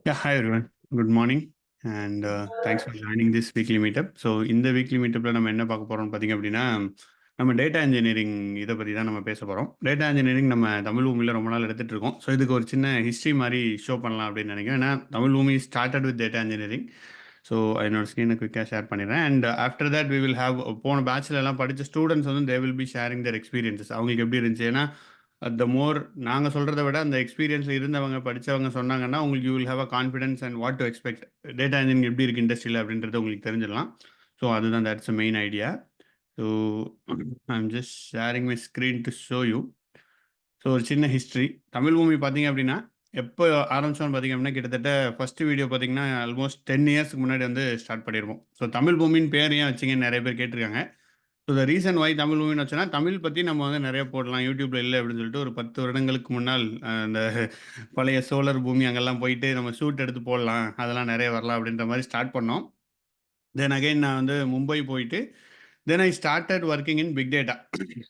Yeah, hi everyone. Good morning and thanks for joining this weekly meetup. So இந்த weekly மீட்டப்பில் நம்ம என்ன பார்க்க போகிறோம்னு பார்த்தீங்க அப்படின்னா நம்ம டேட்டா இன்ஜினியரிங் இதை பற்றி தான் நம்ம பேச போகிறோம். டேட்டா இன்ஜினியரிங் நம்ம தமிழ் பூமியில் ரொம்ப நாள் எடுத்துகிட்டு இருக்கோம். ஸோ இதுக்கு ஒரு சின்ன ஹிஸ்ட்ரி மாதிரி ஷோ பண்ணலாம் அப்படின்னு நினைக்கிறேன். ஏன்னா Tamil Bhoomi started with data engineering. So என்னோட ஸ்க்ரீனை குயிக்காக ஷேர் பண்ணிடுறேன். And after that we will have போன பேட்சில் எல்லாம் படித்த ஸ்டூடெண்ட்ஸ் வந்து they will be sharing their experiences. அவங்களுக்கு எப்படி இருந்துச்சு? ஏன்னா த மோர் நாங்கள் சொல்கிறத விட அந்த எக்ஸ்பீரியன்ஸில் இருந்தவங்க படித்தவங்க சொன்னாங்கன்னா உங்களுக்கு you will have a confidence and what to expect data engineering எப்படி இருக்குது இண்டஸ்ட்ரியில் அப்படின்றது உங்களுக்கு தெரிஞ்சிடலாம். ஸோ அதுதான் that's a main idea. So I'm just sharing my screen to show you. So ஒரு சின்ன ஹிஸ்ட்ரி தமிழ் பூமி பார்த்தீங்க அப்படின்னா எப்போ ஆரம்பிச்சோன்னு பார்த்தீங்க அப்படின்னா கிட்டத்தட்ட ஃபஸ்ட்டு வீடியோ பார்த்தீங்கன்னா ஆல்மோஸ்ட் 10 இயர்ஸ்க்கு முன்னாடி வந்து ஸ்டார்ட் பண்ணியிருப்போம். ஸோ தமிழ் பூமின்னு பேர் ஏன் வச்சிங்கன்னு நிறைய பேர் கேட்டிருக்காங்க. So the reason why Tamil மூவின்னு வச்சோன்னா தமிழ் பற்றி நம்ம வந்து நிறைய போடலாம் யூடியூப்ல இல்லை அப்படின்னு சொல்லிட்டு ஒரு 10 வருடங்களுக்கு முன்னால் அந்த பழைய சோழர் பூமி அங்கெல்லாம் போயிட்டு நம்ம ஷூட் எடுத்து போடலாம், அதெல்லாம் நிறைய வரலாம் அப்படின்ற மாதிரி ஸ்டார்ட் பண்ணோம். தென் அகைன் நான் வந்து மும்பை போயிட்டு then I started working in big data.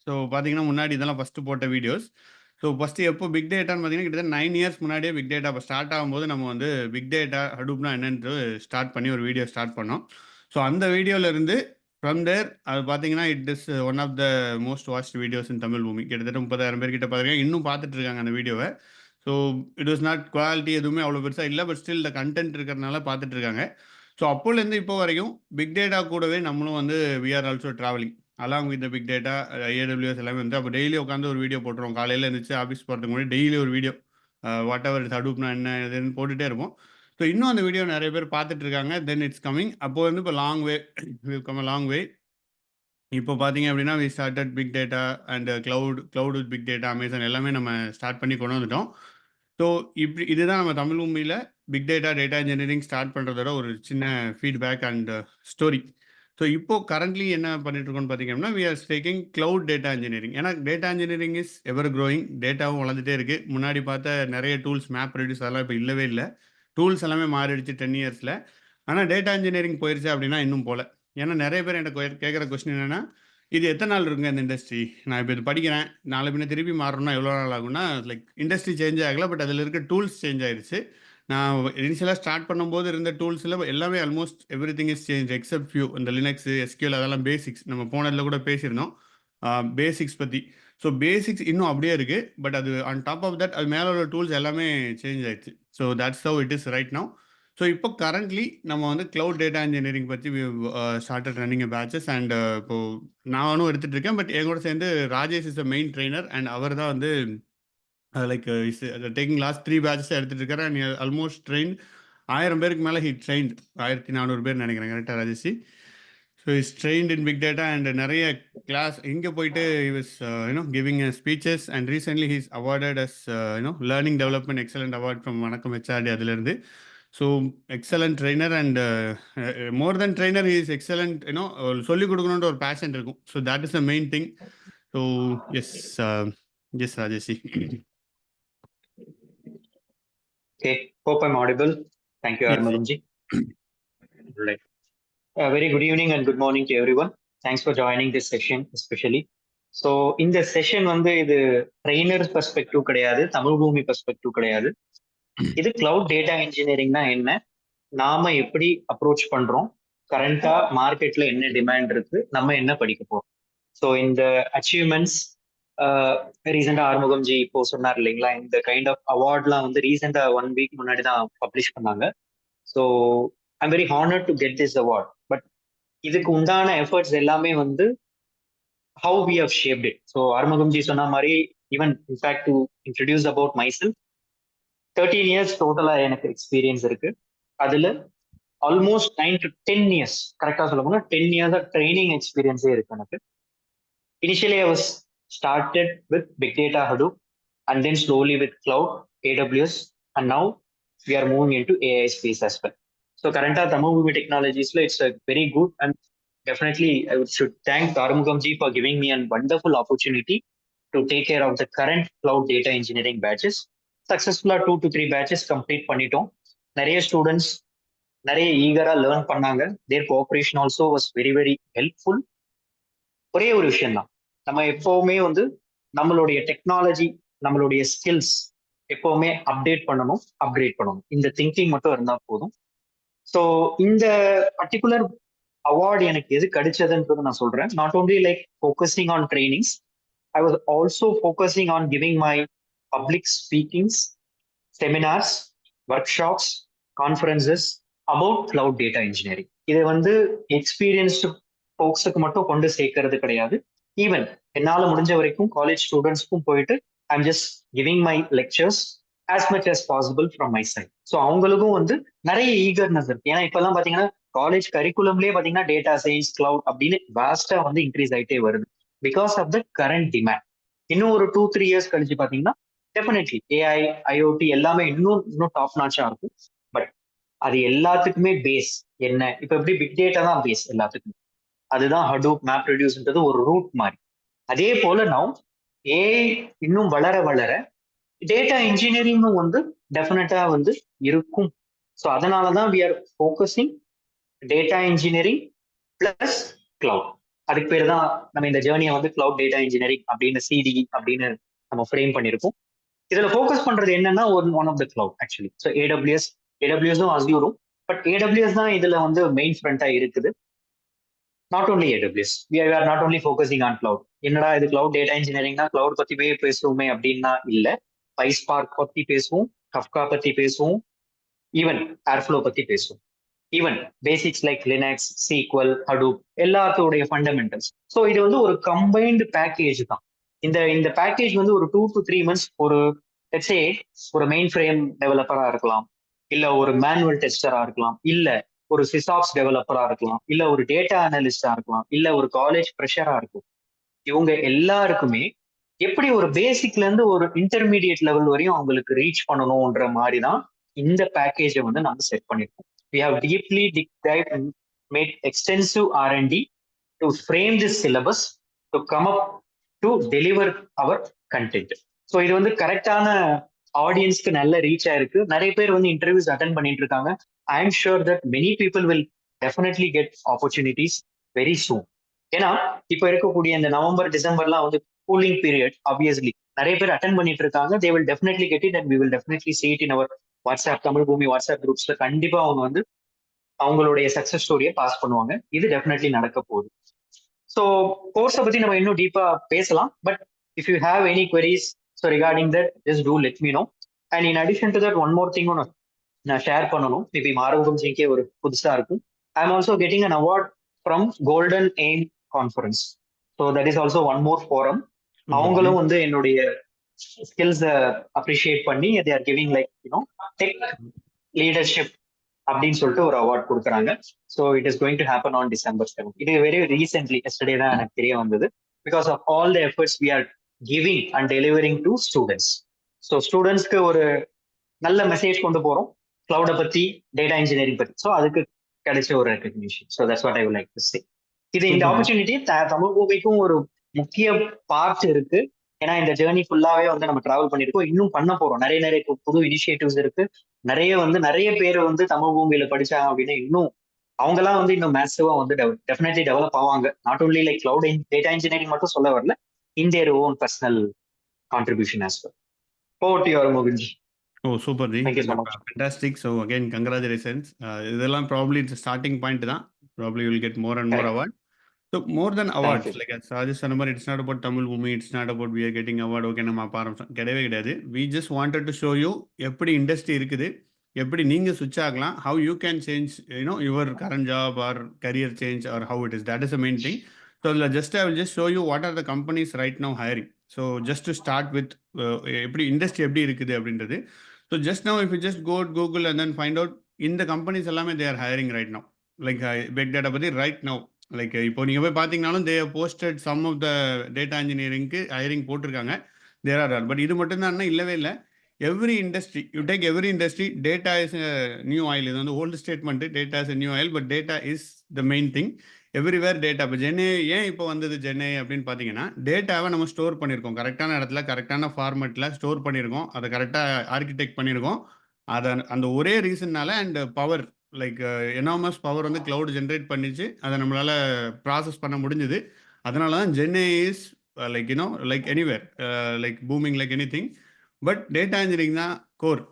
So பார்த்தீங்கன்னா முன்னாடி இதெல்லாம் ஃபஸ்ட்டு போட்ட வீடியோஸ். ஸோ ஃபஸ்ட்டு எப்போ பிக் டேட்டான்னு பார்த்தீங்கன்னா கிட்டத்தட்ட 9 இயர்ஸ் முன்னாடியே பிக் டேட்டா இப்போ ஸ்டார்ட் ஆகும்போது நம்ம வந்து பிக் டேட்டா ஹடூப்னா என்னன்ட்டு ஸ்டார்ட் பண்ணி ஒரு வீடியோ ஸ்டார்ட் பண்ணோம். ஸோ அந்த வீடியோவிலேருந்து ஃப்ரம் தேர் அது பார்த்தீங்கன்னா it is one of the most watched videos in Tamil Bhoomi. கிட்டத்தட்ட 30,000 பேர் கிட்ட பார்த்துருக்காங்க, இன்னும் பார்த்துட்டு இருக்காங்க அந்த வீடியோவை. So it was not quality எதுவுமே அவ்வளோ பெருசாக இல்லை, பட் ஸ்டில் த கண்டென்ட் இருக்கிறனால பார்த்துட்டு இருக்காங்க. ஸோ அப்போலேருந்து இப்போ வரைக்கும் பிக் டேட்டா கூடவே நம்மளும் வந்து we are also travelling along with big data. AWS எல்லாமே வந்து அப்போ டெய்லி உட்காந்து ஒரு வீடியோ போட்டுருவோம். காலையில் இருந்துச்சு ஆஃபீஸ் போகிறதுக்கு முன்னாடி டெய்லி ஒரு வீடியோ வாட் எவர் ஹடூப்னா என்ன இதுன்னு போட்டுகிட்டே இருப்போம். ஸோ இன்னும் அந்த வீடியோ நிறைய பேர் பார்த்துட்டு இருக்காங்க. Then it's coming. அப்போ வந்து இப்போ long way will come a long way. இப்போ பார்த்தீங்க அப்படின்னா we started big data and cloud with big data Amazon எல்லாமே நம்ம ஸ்டார்ட் பண்ணி கொண்டு வந்துட்டோம். ஸோ இப்படி இதுதான் நம்ம தமிழ் பூமியில் big data data engineering start பண்ணுறதோட ஒரு சின்ன ஃபீட்பேக் அண்ட் ஸ்டோரி. ஸோ இப்போ கரண்ட்லி என்ன பண்ணிட்டு இருக்கோம்னு பார்த்தீங்க அப்படின்னா we are taking cloud data engineering. ஏன்னா data engineering is ever growing, டேட்டாவும் வளர்ந்துட்டே இருக்குது. முன்னாடி பார்த்த நிறைய டூல்ஸ் மேப் ரெடியூஸ் அதெல்லாம் இப்போ இல்லவே இல்லை. டூல்ஸ் எல்லாமே மாறிடுச்சு 10 இயர்ஸில். ஆனால் டேட்டா இன்ஜினியரிங் போயிருச்சு அப்படின்னா இன்னும் போல. ஏன்னா நிறைய பேர் என்கிட்ட கேட்குற கொஸ்டின் என்னென்னா இது எத்தனை நாள் இருக்குங்க இந்த இண்டஸ்ட்ரி? நான் இப்போ இது படிக்கிறேன், நாளை பின்ன திருப்பி மாறணும்னா எவ்வளோ நாள் ஆகும்னா லைக் இண்டஸ்ட்ரி சேஞ்ச் ஆகலை, பட் அதில் இருக்க டூல்ஸ் சேஞ்ச் ஆயிடுச்சு. நான் இனிஷியலாக ஸ்டார்ட் பண்ணும்போது இருந்த டூல்ஸில் எல்லாமே almost every thing is change accept few. இந்த லினக்ஸ் எஸ்கியூஎல் அதெல்லாம் பேசிக்ஸ் நம்ம போனதில் கூட பேசியிருந்தோம் பேசிக்ஸ் பற்றி. ஸோ பேசிக்ஸ் இன்னும் அப்படியே இருக்குது, பட் அது ஆன் டாப் ஆஃப் தட் அது மேலே உள்ள டூல்ஸ் எல்லாமே சேஞ்ச் ஆயிடுச்சு. So that's how it is right now. So இப்போ கரண்ட்லி நம்ம வந்து கிளவுட் டேட்டா இன்ஜினியரிங் பற்றி ஸ்டார்டட் ரன்னிங் பேட்சஸ் அண்ட் இப்போது நானும் எடுத்துகிட்டு இருக்கேன். பட் என் கூட சேர்ந்து Rajesh is a main trainer and அவர் தான் வந்து like is taking last 3 batches எடுத்துகிட்டு இருக்காரு. அண்ட் ஆல்மோஸ்ட் ட்ரெயின் 1000 பேருக்கு மேலே ஹி ட்ரெயின்ட் 1400 பேர் நினைக்கிறேன் கரெக்டாக Rajesh. So is trained in big data and நிறைய கிளாஸ் இங்கே போயிட்டு is giving speeches and recently he's awarded as learning development excellent award from வணக்கம் ஹெச்ஆர்டி அதிலிருந்து. So excellent trainer and more then trainer he is excellent சொல்லிக் கொடுக்கணுன்ற ஒரு passion இருக்கும். So that is the main thing. So yes yes ராஜேஷி. Okay, hope I'm audible. Thank you, Armadunji. Right. Very good evening and good morning to everyone. Thanks for joining this session, especially. So, in the session, வந்து இது trainer perspective கிடையாது, தமிழ் பூமி perspective கிடையாது. இது cloud data இன்ஜினியரிங்னா என்ன, நாம எப்படி approach பண்றோம், கரண்டா மார்க்கெட்ல என்ன டிமாண்ட் இருக்கு, நம்ம என்ன படிக்க போறோம். ஸோ இந்த அச்சீவ்மெண்ட்ஸ் ரீசெண்டா ஆறுமுகம்ஜி இப்போ சொன்னார் இல்லைங்களா, இந்த கைண்ட் ஆஃப் அவார்ட்லாம் வந்து ரீசெண்டா 1 வீக் முன்னாடி தான் பப்ளிஷ் பண்ணாங்க. So I'm very honoured to get this award. But இதுக்கு உண்டான எஃபர்ட்ஸ் எல்லாமே வந்து how we have shaped it. So Arumugamji சொன்ன மாதிரி even in fact to introduce about myself, 13 years டோட்டலா எனக்கு எக்ஸ்பீரியன்ஸ் இருக்கு. அதுல ஆல்மோஸ்ட் 9 to 10 இயர்ஸ், கரெக்டா சொல்ல போனா 10 இயர்ஸ் ட்ரைனிங் எக்ஸ்பீரியன்ஸே இருக்கு எனக்கு. Initially, I was started with Big Data Hadoop and then slowly with Cloud, AWS, and now we are moving into AI space as well. So currently, Tamagumi Technologies, it's a very good and definitely I should thank Arumugamji for giving me a wonderful opportunity to take care of the current Cloud Data Engineering batches. Successfully 2 to 3 batches complete பண்ணிட்டோம். நிறைய students நிறைய ஈகரா learn பண்ணாங்க. Their cooperation also was very, very helpful. ஒரே ஒரு விஷயம் தான், நம்ம எப்பவுமே வந்து நம்மளுடைய டெக்னாலஜி, நம்மளுடைய ஸ்கில்ஸ் எப்பவுமே அப்டேட் பண்ணணும், அப்கிரேட் பண்ணணும். இந்த திங்கிங் மட்டும் இருந்தா போதும். ஸோ இந்த பர்டிகுலர் அவார்டு எனக்கு எது கிடைச்சதுன்றது நான் சொல்றேன். Not only like focusing on trainings, I was also focusing on giving my public speakings, seminars, workshops, conferences about cloud data engineering. இதை வந்து எக்ஸ்பீரியன்ஸ்டு ஃபோக்ஸுக்கு மட்டும் கொண்டு சேர்க்கறது கிடையாது. ஈவன் என்னால் முடிஞ்ச வரைக்கும் காலேஜ் ஸ்டூடெண்ட்ஸ்க்கும் போயிட்டு I'm just giving my lectures as much as possible from my side. So அவங்களுக்கும் வந்து நிறைய ஈகர்னஸ் இருக்கு. ஏன்னா இப்பெல்லாம் பாத்தீங்கன்னா காலேஜ் கரிக்குலம்லேயே பாத்தீங்கன்னா டேட்டா சயின்ஸ், கிளவுட் அப்படின்னு வாஸ்டா வந்து இன்க்ரீஸ் ஆயிட்டே வருது because of the current demand. இன்னும் ஒரு 2-3 இயர்ஸ் கழிச்சு பாத்தீங்கன்னா டெஃபினெட்லி ஏஐ, ஐஓடி எல்லாமே இன்னும் டாப் நாச்சா இருக்கும். பட் அது எல்லாத்துக்குமே பேஸ் என்ன? இப்ப எப்படி பிக் டேட்டா தான் பேஸ் எல்லாத்துக்குமே. அதுதான் ஹடூப், மேப் ரெடியூஸ்ன்றது ஒரு ரூட் மாதிரி. அதே போல நவ் ஏஐ இன்னும் வளர வளர டேட்டா இன்ஜினியரிங்கும் வந்து டெஃபினட்டா வந்து இருக்கும். ஸோ அதனாலதான் we are focusing data engineering plus cloud. அதுக்கு பேர் தான் நம்ம இந்த ஜேர்னியை வந்து கிளவுட் டேட்டா இன்ஜினியரிங் அப்படின்னு சிடி அப்படின்னு நம்ம ஃப்ரேம் பண்ணியிருக்கோம். இதுல ஃபோக்கஸ் பண்றது என்னன்னா one of the cloud actually. So ஏடபிள்யூஎஸும் அஸ்யூரும், பட் ஏடபிள்யூஎஸ் தான் இதுல வந்து மெயின் ஃப்ரண்டா இருக்குது. Not only AWS, we are not only focusing on cloud. என்னடா இது கிளவுட் டேட்டா இன்ஜினியரிங்னா கிளவுட் பத்தி பேசுவோமே அப்படின்னா இல்ல. பைஸ்பார்க் பத்தி பேசுவோம், கஃப்கா பத்தி பேசுவோம், ஈவன் ஏர்ஃப்ளோ பத்தி பேசுவோம், even basics like Linux, SQL, Hadoop எல்லாத்தோடைய ஃபண்டமெண்டல்ஸ். ஸோ இது வந்து ஒரு கம்பைன்டு பேக்கேஜ் தான். இந்த பேக்கேஜ் வந்து ஒரு 2 to 3 months ஒரு லெட்ஸ் சே ஒரு மெயின் ஃப்ரேம் டெவலப்பரா இருக்கலாம், இல்ல ஒரு மேனுவல் டெஸ்டரா இருக்கலாம், இல்ல ஒரு சிசாப்ஸ் டெவலப்பரா இருக்கலாம், இல்ல ஒரு டேட்டா அனலிஸ்டா இருக்கலாம், இல்ல ஒரு காலேஜ் ப்ரெஷரா இருக்கும். இவங்க எல்லாருக்குமே எப்படி ஒரு பேசிக்ல இருந்து ஒரு இன்டர்மீடியட் லெவல் வரையும் அவங்களுக்கு ரீச் பண்ணணும்ன்ற மாதிரி தான் இந்த பேக்கேஜை வந்து நாங்க செட் பண்ணிருக்கோம். We have deeply dived and made extensive R&D to frame this syllabus to come up to deliver our content. So இது வந்து கரெக்டான ஆடியன்ஸ்க்கு நல்ல ரீச் ஆயிருக்கு. நிறைய பேர் வந்து இன்டர்வியூஸ் அட்டென்ட் பண்ணிட்டு இருக்காங்க. I am sure that many people will definitely get opportunities very soon. ஏன்னா இப்ப இருக்கக்கூடிய இந்த நவம்பர், டிசம்பர்லாம் வந்து கூலிங் பீரியட். ஆப்வியஸ்லி நிறைய பேர் அட்டென்ட் பண்ணிட்டு இருக்காங்க. They will definitely get it and we will definitely see it in our WhatsApp Tamil Bhoomi WhatsApp குரூப்ஸ்ல. கண்டிப்பா அவங்க வந்து அவங்களுடைய சக்சஸ் ஸ்டோரியை பாஸ் பண்ணுவாங்க. இது டெஃபினெட்லி நடக்க போகுது. ஸோ கோர்ஸை பத்தி நம்ம இன்னும் டீப்பா பேசலாம். But if you have any queries so regarding that just do let me know. And in addition to that one more thing ஒன்று நான் ஷேர் பண்ணணும். மேபி மாரவகம் ஜிக்கே ஒரு புதுசா இருக்கும். I am also getting an award from golden aim conference. So that is also one more forum. அவங்களும் வந்து என்னுடைய ஸ்கில்ஸை appreciate பண்ணி they are giving like tech leadership அப்படின்னு சொல்லிட்டு ஒரு அவார்ட் கொடுக்குறாங்க. So it is going to happen on December 7. இது very recently yesterday தான் எனக்கு தெரிய வந்தது. Because of all the efforts we are giving and delivering to students. So ஸ்டூடெண்ட்ஸ்க்கு ஒரு நல்ல மெசேஜ் கொண்டு போறோம் கிளவுடை பத்தி, டேட்டா இன்ஜினியரிங் பத்தி. ஸோ அதுக்கு கிடைச்ச ஒரு recognition. So that's what I would like to say. இது இந்த ஆப்பர்ச்சுனிட்டி தமிழ் பூமிக்கும் ஒரு முக்கிய பார்ட் இருக்கு. ஏன்னா இந்த ஜேர்னி ஃபுல்லாவே வந்து நம்ம டிராவல் பண்ணிருக்கோம், இன்னும் பண்ண போறோம். நிறைய புது இனிஷியேட்டிவ்ஸ் இருக்கு. நிறைய பேர் வந்து தமிழ் பூமியில படிச்சாங்க அப்படின்னா இன்னும் அவங்கெல்லாம் வந்து இன்னும் மேசிவா வந்து டெஃபினெட்லி டெவலப் ஆவாங்க. Not only like cloud data engineering மட்டும் சொல்ல வரல, in their own personal contribution as well. Over to your Mohanji. Oh super ji, Thank you so much. Fantastic. So again congratulations. இதெல்லாம் ப்ராப்ளி இட்ஸ் ஸ்டார்டிங் பாயிண்ட் தான். Probably will get more and more award. So more than awards, like as Rajesh சொன்ன மாதிரி, it's not about Tamil Boomi, it's not about we are getting award, okay நம்ம அப்ப ஆரம்பிச்சோம், கிடையவே கிடையாது. We just wanted to show you எப்படி industry இருக்குது, எப்படி நீங்க switch ஆகலாம், how you can change your current job or career change or how it is. That is the main thing. So I will just show you what are the companies right now hiring. So just to start with எப்படி industry எப்படி இருக்குது அப்படின்றது. So just now if you just go Google and then find out இந்த companies எல்லாமே they are hiring right now, like big data பத்தி right now. Like இப்போ நீங்கள் போய் பார்த்தீங்கன்னாலும் they posted some of the data இன்ஜினியரிங்க்கு ஹையரிங் போட்டிருக்காங்க. There are but இது மட்டும்தான் இல்லவே இல்லை. Every industry, you take every industry, data is new oil. இது வந்து old statement, data is new oil, but data is the main thing. Everywhere data. இப்போ GenAI ஏன் இப்போ வந்தது ஜென்ஏ அப்படின்னு பார்த்தீங்கன்னா, டேட்டாவை நம்ம ஸ்டோர் பண்ணியிருக்கோம், கரெக்டான இடத்துல கரெக்டான ஃபார்மேட்டில் ஸ்டோர் பண்ணியிருக்கோம், அதை கரெக்டாக ஆர்கிடெக்ட் பண்ணியிருக்கோம். அதை அந்த ஒரே ரீசன்னால and power, like enormous power வந்து கிளவுட் ஜென்ரேட் பண்ணிச்சு, அதை நம்மளால ப்ராசஸ் பண்ண முடிஞ்சுது. அதனால தான் GenAI is like like anywhere like booming like anything. But data engineering தான் கோர்.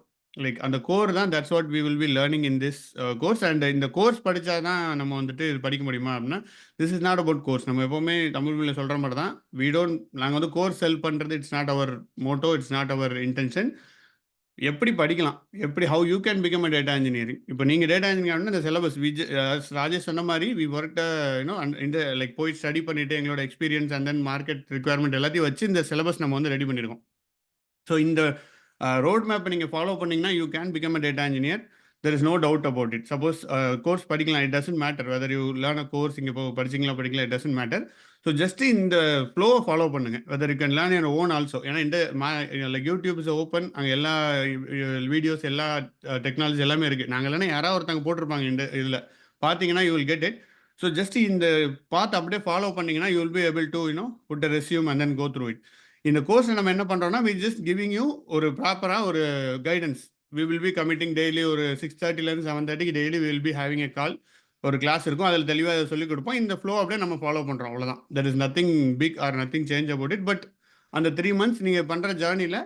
லைக் அந்த கோர் தான் that's what we will be learning in this course. And இந்த கோர்ஸ் படித்தா தான் நம்ம வந்துட்டு இது படிக்க முடியுமா அப்படின்னா, this is not about course. நம்ம எப்போவுமே தமிழ் மொழியில் சொல்கிற மாதிரி தான், நாங்கள் வந்து கோர்ஸ் செல் பண்ணுறது it's not our motto, it's not our intention. எப்படி படிக்கலாம், எப்படி how you can become a data engineering. இப்போ நீங்கள் டேட்டா இன்ஜினியரிங் இந்த சிலபஸ் ராஜேஷ் சொன்ன மாதிரி வி ஒர்க் இந்த லைக் போய் ஸ்டடி பண்ணிட்டு எங்களோட experience and then market requirement எல்லாத்தையும் வச்சு இந்த சிலபஸ் நம்ம வந்து ரெடி பண்ணியிருக்கோம். ஸோ இந்த ரோட் மேப்பை நீங்கள் ஃபாலோ பண்ணிங்கன்னா you can become a data engineer. There is no doubt about it. Suppose course படிக்கலாம், it doesn't matter whether you learn a course. இங்கே இப்போ படிச்சிங்களா படிக்கலாம், it doesn't matter. So just இந்த ஃப்ளோவை ஃபாலோ பண்ணுங்கள். Whether you can learn your own also. ஏன்னா இந்த லைக் யூடியூப் இஸ் ஓப்பன், அங்கே எல்லா வீடியோஸ் எல்லா டெக்னாலஜி எல்லாமே இருக்குது. நாங்கள் இல்லைன்னா யாராவது ஒருத்தங்க போட்டிருப்பாங்க இந்த இதில் பார்த்தீங்கன்னா you will get it. So just இந்த பார்த்து அப்படியே ஃபாலோ பண்ணிங்கன்னா you will be able to put a resume and then go through it. இந்த கோர்ஸை நம்ம என்ன பண்ணுறோம்னா, வி ஜஸ்ட் கிவிங் யூ ஒரு ப்ராப்பராக ஒரு guidance. We will be committing daily ஒரு 6:30 7:30 daily we will be having a call. ஒரு கிளாஸ் இருக்கும், அதில் தெளிவாக சொல்லிக் கொடுப்போம். இந்த ஃப்ளோ அப்படியே நம்ம ஃபாலோ பண்ணுறோம், அவ்வளோதான். There is nothing big or nothing change about it. But அந்த 3 months நீங்கள் பண்ணுற ஜேர்னியில்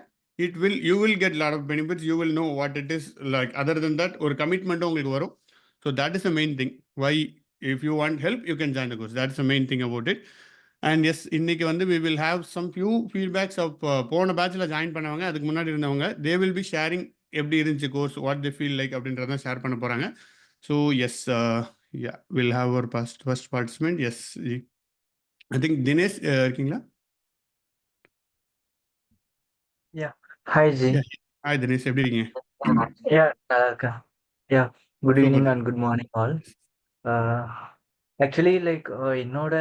you will get lot of benefits. You will know what it is like. Other then that ஒரு கமிட்மெண்ட்டும் உங்களுக்கு வரும். So that is the main thing. Why if you want help you can join the course. That is the main thing about it. And yes, இன்னைக்கு வந்து we will have some few feedbacks of போன பேட்சில் join பண்ணவங்க, அதுக்கு முன்னாடி இருந்தவங்க. தே will be sharing எப்படி இருந்துச்சு course, what they feel like அப்படின்றத ஷேர் பண்ண போகிறாங்க. So yes, yeah will have our first participant. Yes, I think Dinesh இருக்கீங்களா? Hi Ji. ஹாய் தினேஷ், எப்படி இருக்கீங்க? Yeah, நல்லா இருக்கேன். Yeah, good Super. evening and good morning all. Actually like என்னோட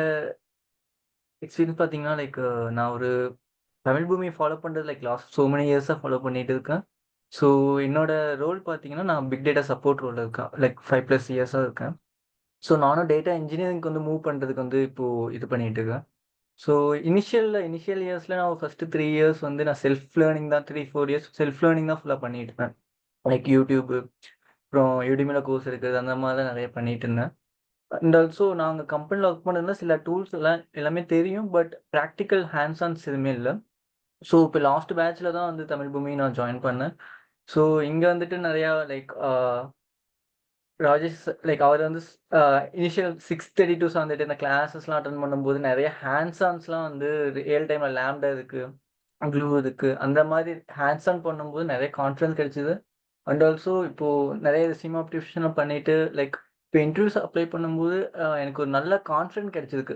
experience பார்த்தீங்கன்னா லைக் நான் ஒரு தமிழ் பூமி ஃபாலோ பண்ணுறது லைக் லாஸ்ட் so many இயர்ஸாக ஃபாலோ பண்ணிட்டு இருக்கேன். ஸோ என்னோட ரோல் பார்த்தீங்கன்னா நான் பிக் டேட்டா சப்போர்ட் ரோலில் இருக்கேன், லைக் 5+ இயர்ஸாக இருக்கேன். ஸோ நானும் டேட்டா இன்ஜினியரிங்க்கு வந்து மூவ் பண்ணுறதுக்கு வந்து இப்போது இது பண்ணிட்டு இருக்கேன். ஸோ இனிஷியல் இயர்ஸில் நான் ஃபஸ்ட்டு 3 years வந்து நான் செல்ஃப் லேர்னிங் தான், 3-4 years செல்ஃப் லேர்னிங் தான் ஃபுல்லாக பண்ணிட்டு இருந்தேன். லைக் யூடியூப்பு, அப்புறம் யூடியூமில் கோர்ஸ் இருக்குது, அந்த மாதிரி தான் நிறைய பண்ணிட்டு இருந்தேன். அண்ட் ஆல்சோ நாங்கள் கம்பெனியில் ஒர்க் பண்ணுறதுல சில டூல்ஸ் எல்லாமே தெரியும், பட் ப்ராக்டிக்கல் ஹேண்ட்ஸ் ஆன்ஸ் எதுவுமே இல்லை. ஸோ இப்போ லாஸ்ட் பேட்சில் தான் வந்து தமிழ் பூமி நான் ஜாயின் பண்ணேன். ஸோ இங்கே வந்துட்டு நிறையா லைக் ராஜேஷ் லைக் அவர் வந்து இனிஷியல் 6:30 to 7:30 இந்த கிளாஸஸ்லாம் அட்டன் பண்ணும்போது நிறைய ஹேண்ட்ஸ் ஆன்ஸ்லாம் வந்து ரியல் டைமில் லேம்டா இருக்குது, க்ளூ இருக்குது, அந்த மாதிரி ஹேண்ட்ஸ் ஆன் பண்ணும்போது நிறைய கான்ஃபிடன்ஸ் கிடைச்சிது. அண்ட் ஆல்சோ இப்போது நிறைய ரெஸ்யூம் ஆப்டிஃபிகேஷன் பண்ணிவிட்டு லைக் இப்போ இன்டர்வியூஸ் அப்ளை பண்ணும்போது எனக்கு ஒரு நல்ல கான்ஃபிடன்ஸ் கிடைச்சிருக்கு.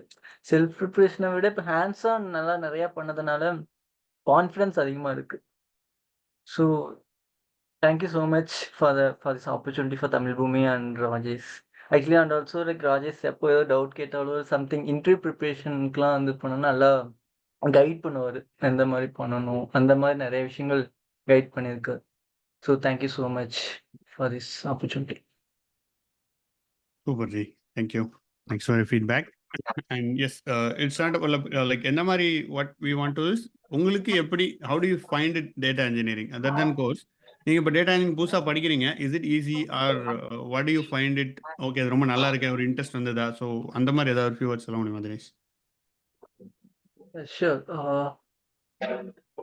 செல்ஃப் ப்ரிப்ரேஷனை விட இப்போ ஹேண்ட்ஸ் ஆன் நல்லா நிறையா பண்ணதுனால கான்ஃபிடன்ஸ் அதிகமாக இருக்குது. So thank you so much for this opportunity for Tamil Bhumi and Rajesh. Actually, and also like Rajesh எப்போ ஏதோ டவுட் கேட்டாலும் சம்திங் இன்டர்வியூ ப்ரிப்ரேஷனுக்குலாம் வந்து பண்ணணும், நல்லா கைட் பண்ணுவார், எந்த மாதிரி பண்ணணும், அந்த மாதிரி நிறைய விஷயங்கள் கைட் பண்ணியிருக்கு. So thank you so much for this opportunity. Super ji, thank you. Thanks for your feedback. And yes, it's not like என்ன மாதிரி what we want to is, உங்களுக்கு எப்படி, how do you find it data engineering other than course? நீங்கள் இப்போ data engineering புதுசாக படிக்கிறீங்க, is it easy or what do you find it? Okay, அது ரொம்ப நல்லா இருக்கேன், ஒரு இன்ட்ரெஸ்ட் வந்ததா? ஸோ அந்த மாதிரி ஏதாவது ஃபியூ வேர்ட்ஸ் சொல்ல முடியுமா Dinesh? Sure.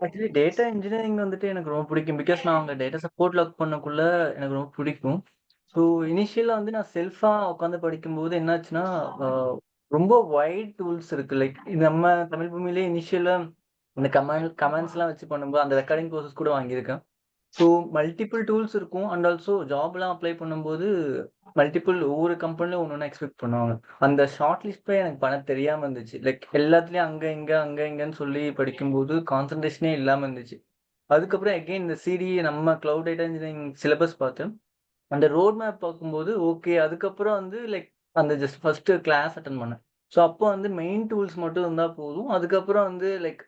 Actually data engineering வந்துட்டு எனக்கு ரொம்ப பிடிக்கும், பிகாஸ் நான் அங்கே டேட்டா சப்போர்ட்டில் ஒர்க் பண்ணக்குள்ள எனக்கு ரொம்ப பிடிக்கும். ஸோ இனிஷியலாக வந்து நான் செல்ஃபாக உட்காந்து படிக்கும்போது என்னாச்சுன்னா ரொம்ப வைட் டூல்ஸ் இருக்குது. லைக் நம்ம தமிழ் பூமியிலே இனிஷியலாக இந்த கமெண்ட்ஸ்லாம் வச்சு பண்ணும்போது அந்த ரெக்கார்டிங் கோர்சஸ் கூட வாங்கியிருக்கேன். ஸோ மல்டிபிள் டூல்ஸ் இருக்கும். அண்ட் ஆல்சோ ஜாப்லாம் அப்ளை பண்ணும்போது மல்டிபிள் ஒவ்வொரு கம்பெனிலும் ஒன்று எக்ஸ்பெக்ட் பண்ணுவாங்க. அந்த ஷார்ட் லிஸ்ட்ல எனக்கு பண்ண தெரியாமல் இருந்துச்சு. லைக் எல்லாத்துலேயும் அங்கே இங்கேன்னு சொல்லி படிக்கும்போது கான்சன்ட்ரேஷனே இல்லாமல் இருந்துச்சு. அதுக்கப்புறம் அகெயின் இந்த சிடி நம்ம கிளவுட் டேட்டா இன்ஜினியரிங் சிலபஸ் பார்த்து அந்த ரோட் மேப் பார்க்கும்போது ஓகே, அதுக்கப்புறம் வந்து லைக் அந்த ஜஸ்ட் ஃபர்ஸ்ட் கிளாஸ் அட்டன் பண்ணேன். ஸோ அப்போ வந்து மெயின் டூல்ஸ் மட்டும் இருந்தால் போதும். அதுக்கப்புறம் வந்து லைக்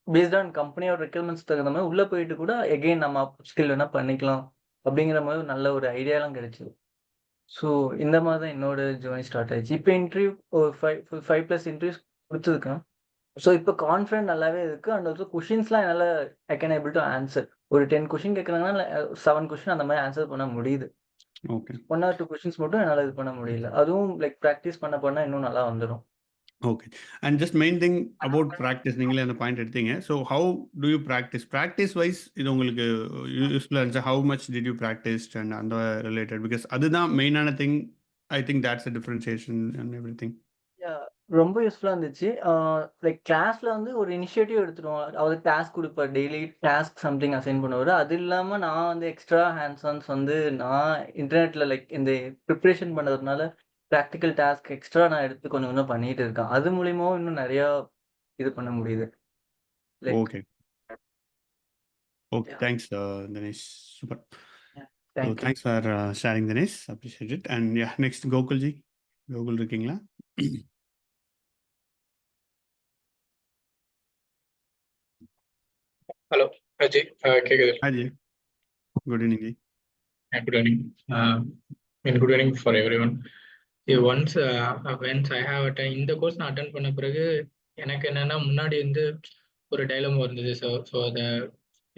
பேஸ்ட் ஆன் கம்பெனியோட ரெக்யர்மெண்ட்ஸ் தகுந்த மாதிரி உள்ளே போயிட்டு கூட எகெயின் நம்ம ஸ்கில் வேணால் பண்ணிக்கலாம் அப்படிங்கிற மாதிரி ஒரு நல்ல ஒரு ஐடியாலாம் கிடைச்சிது. ஸோ இந்த மாதிரி தான் என்னோட ஜேர்னி ஸ்டார்ட் ஆயிடுச்சு. இப்போ இன்டர்வியூ ஒரு 5+ இன்டர்வியூஸ் கொடுத்துருக்கேன். ஸோ இப்போ கான்ஃபிடென்ட் நல்லாவே இருக்குது. அண்ட் ஆல்சோ கொஷின்ஸ்லாம் என்னால் I can able to answer. ஒரு 10 கொஷின் கேட்குறாங்கன்னா 7 கொஷின் அந்த மாதிரி ஆன்சர் பண்ண முடியுது. ஓகே, 1 or 2 கொஷின்ஸ் மட்டும் என்னால் இது பண்ண முடியல. அதுவும் லைக் ப்ராக்டிஸ் பண்ண இன்னும் நல்லா வந்துடும். Okay. And just main thing about practice நீங்களே அந்த பாயிண்ட் எடுத்தீங்க. So how do you practice? Practice wise இது உங்களுக்கு யூஸ்ஃபுல்லா இருந்துச்சா? How much did you practice and அந்த ரிலேட்டட்? பிகாஸ் அதுதான் மெயினான thing. I think that's a differentiation and everything. Yeah ரொம்ப யூஸ்ஃபுல்லா இருந்துச்சு. லைக் கிளாஸ்ல வந்து ஒரு இனிஷியேட்டிவ் எடுத்துருவோம். அவரு டாஸ்க் குடுப்பாரு. டெய்லி டாஸ்க் சம்திங் அசைன் பண்ணுவாரு. அது இல்லாம நான் வந்து எக்ஸ்ட்ரா ஹேண்ட்ஸ் ஆன்ஸ் வந்து நான் இன்டர்நெட்ல லைக் இந்த ப்ரிப்பரேஷன் பண்ணதுனால பிராக்டிகல் டாஸ்க் எக்ஸ்ட்ரா நான் எடுத்து கொஞ்சம் கொஞ்சம் பண்ணிட்டு இருக்கேன். அது மூலியமாவும் இன்னும் நெறையா இது பண்ண முடியுது. Like okay. Okay. Yeah thanks Dinesh. Super. Yeah so thank you. Thanks for sharing Dinesh. Appreciate it. And yeah next Gokulji. Gokul இருக்கீங்களா? ஹலோ அஜி, கேக்குது. Hi G. Good evening G. Good evening. Good evening for every one. Once I have attend இந்த course நான் attend பண்ண பிறகு எனக்கு என்னன்னா முன்னாடி வந்து ஒரு டைலமா இருந்தது. ஸோ அதை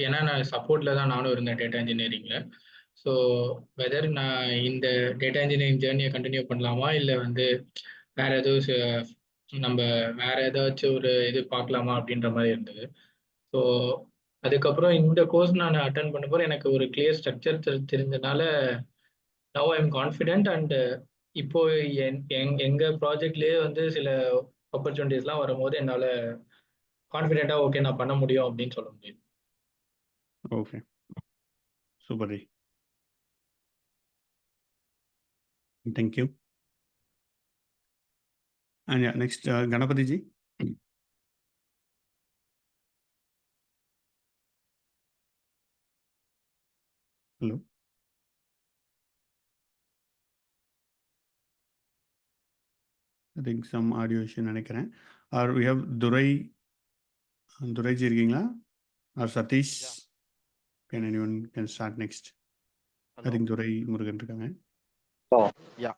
ஏன்னா நான் சப்போர்ட்ல தான் நானும் இருந்தேன் டேட்டா இன்ஜினியரிங்ல. ஸோ வெதர் நான் இந்த டேட்டா இன்ஜினியரிங் ஜேர்னியை கண்டினியூ பண்ணலாமா இல்லை வந்து வேற எதுவும் நம்ம வேற ஏதாச்சும் ஒரு இது பார்க்கலாமா அப்படின்ற மாதிரி இருந்தது. ஸோ அதுக்கப்புறம் இந்த கோர்ஸ் நான் அட்டன் பண்ண போற எனக்கு ஒரு கிளியர் ஸ்ட்ரக்சர் தெரிஞ்சதுனால now I am confident. And இப்போ எங்க ப்ராஜெக்ட்லயே வந்து சில ஆப்பர்ச்சுனிட்டிஸ்லாம் வரும்போது என்னால் கான்ஃபிடென்ட்டாக ஓகே நான் பண்ண முடியும் அப்படின்னு சொல்ல முடியும். Okay. Super ji. Thank you. And yeah next Ganapathi ji. Hello. I think some audio issue நினைக்கிறேன். Are we have Durai. Duraiji இருக்கீங்களா? Or Sathish? Yeah. Can anyone can start next? I Hello. Think Durai Murugan இருக்காங்க. Yeah.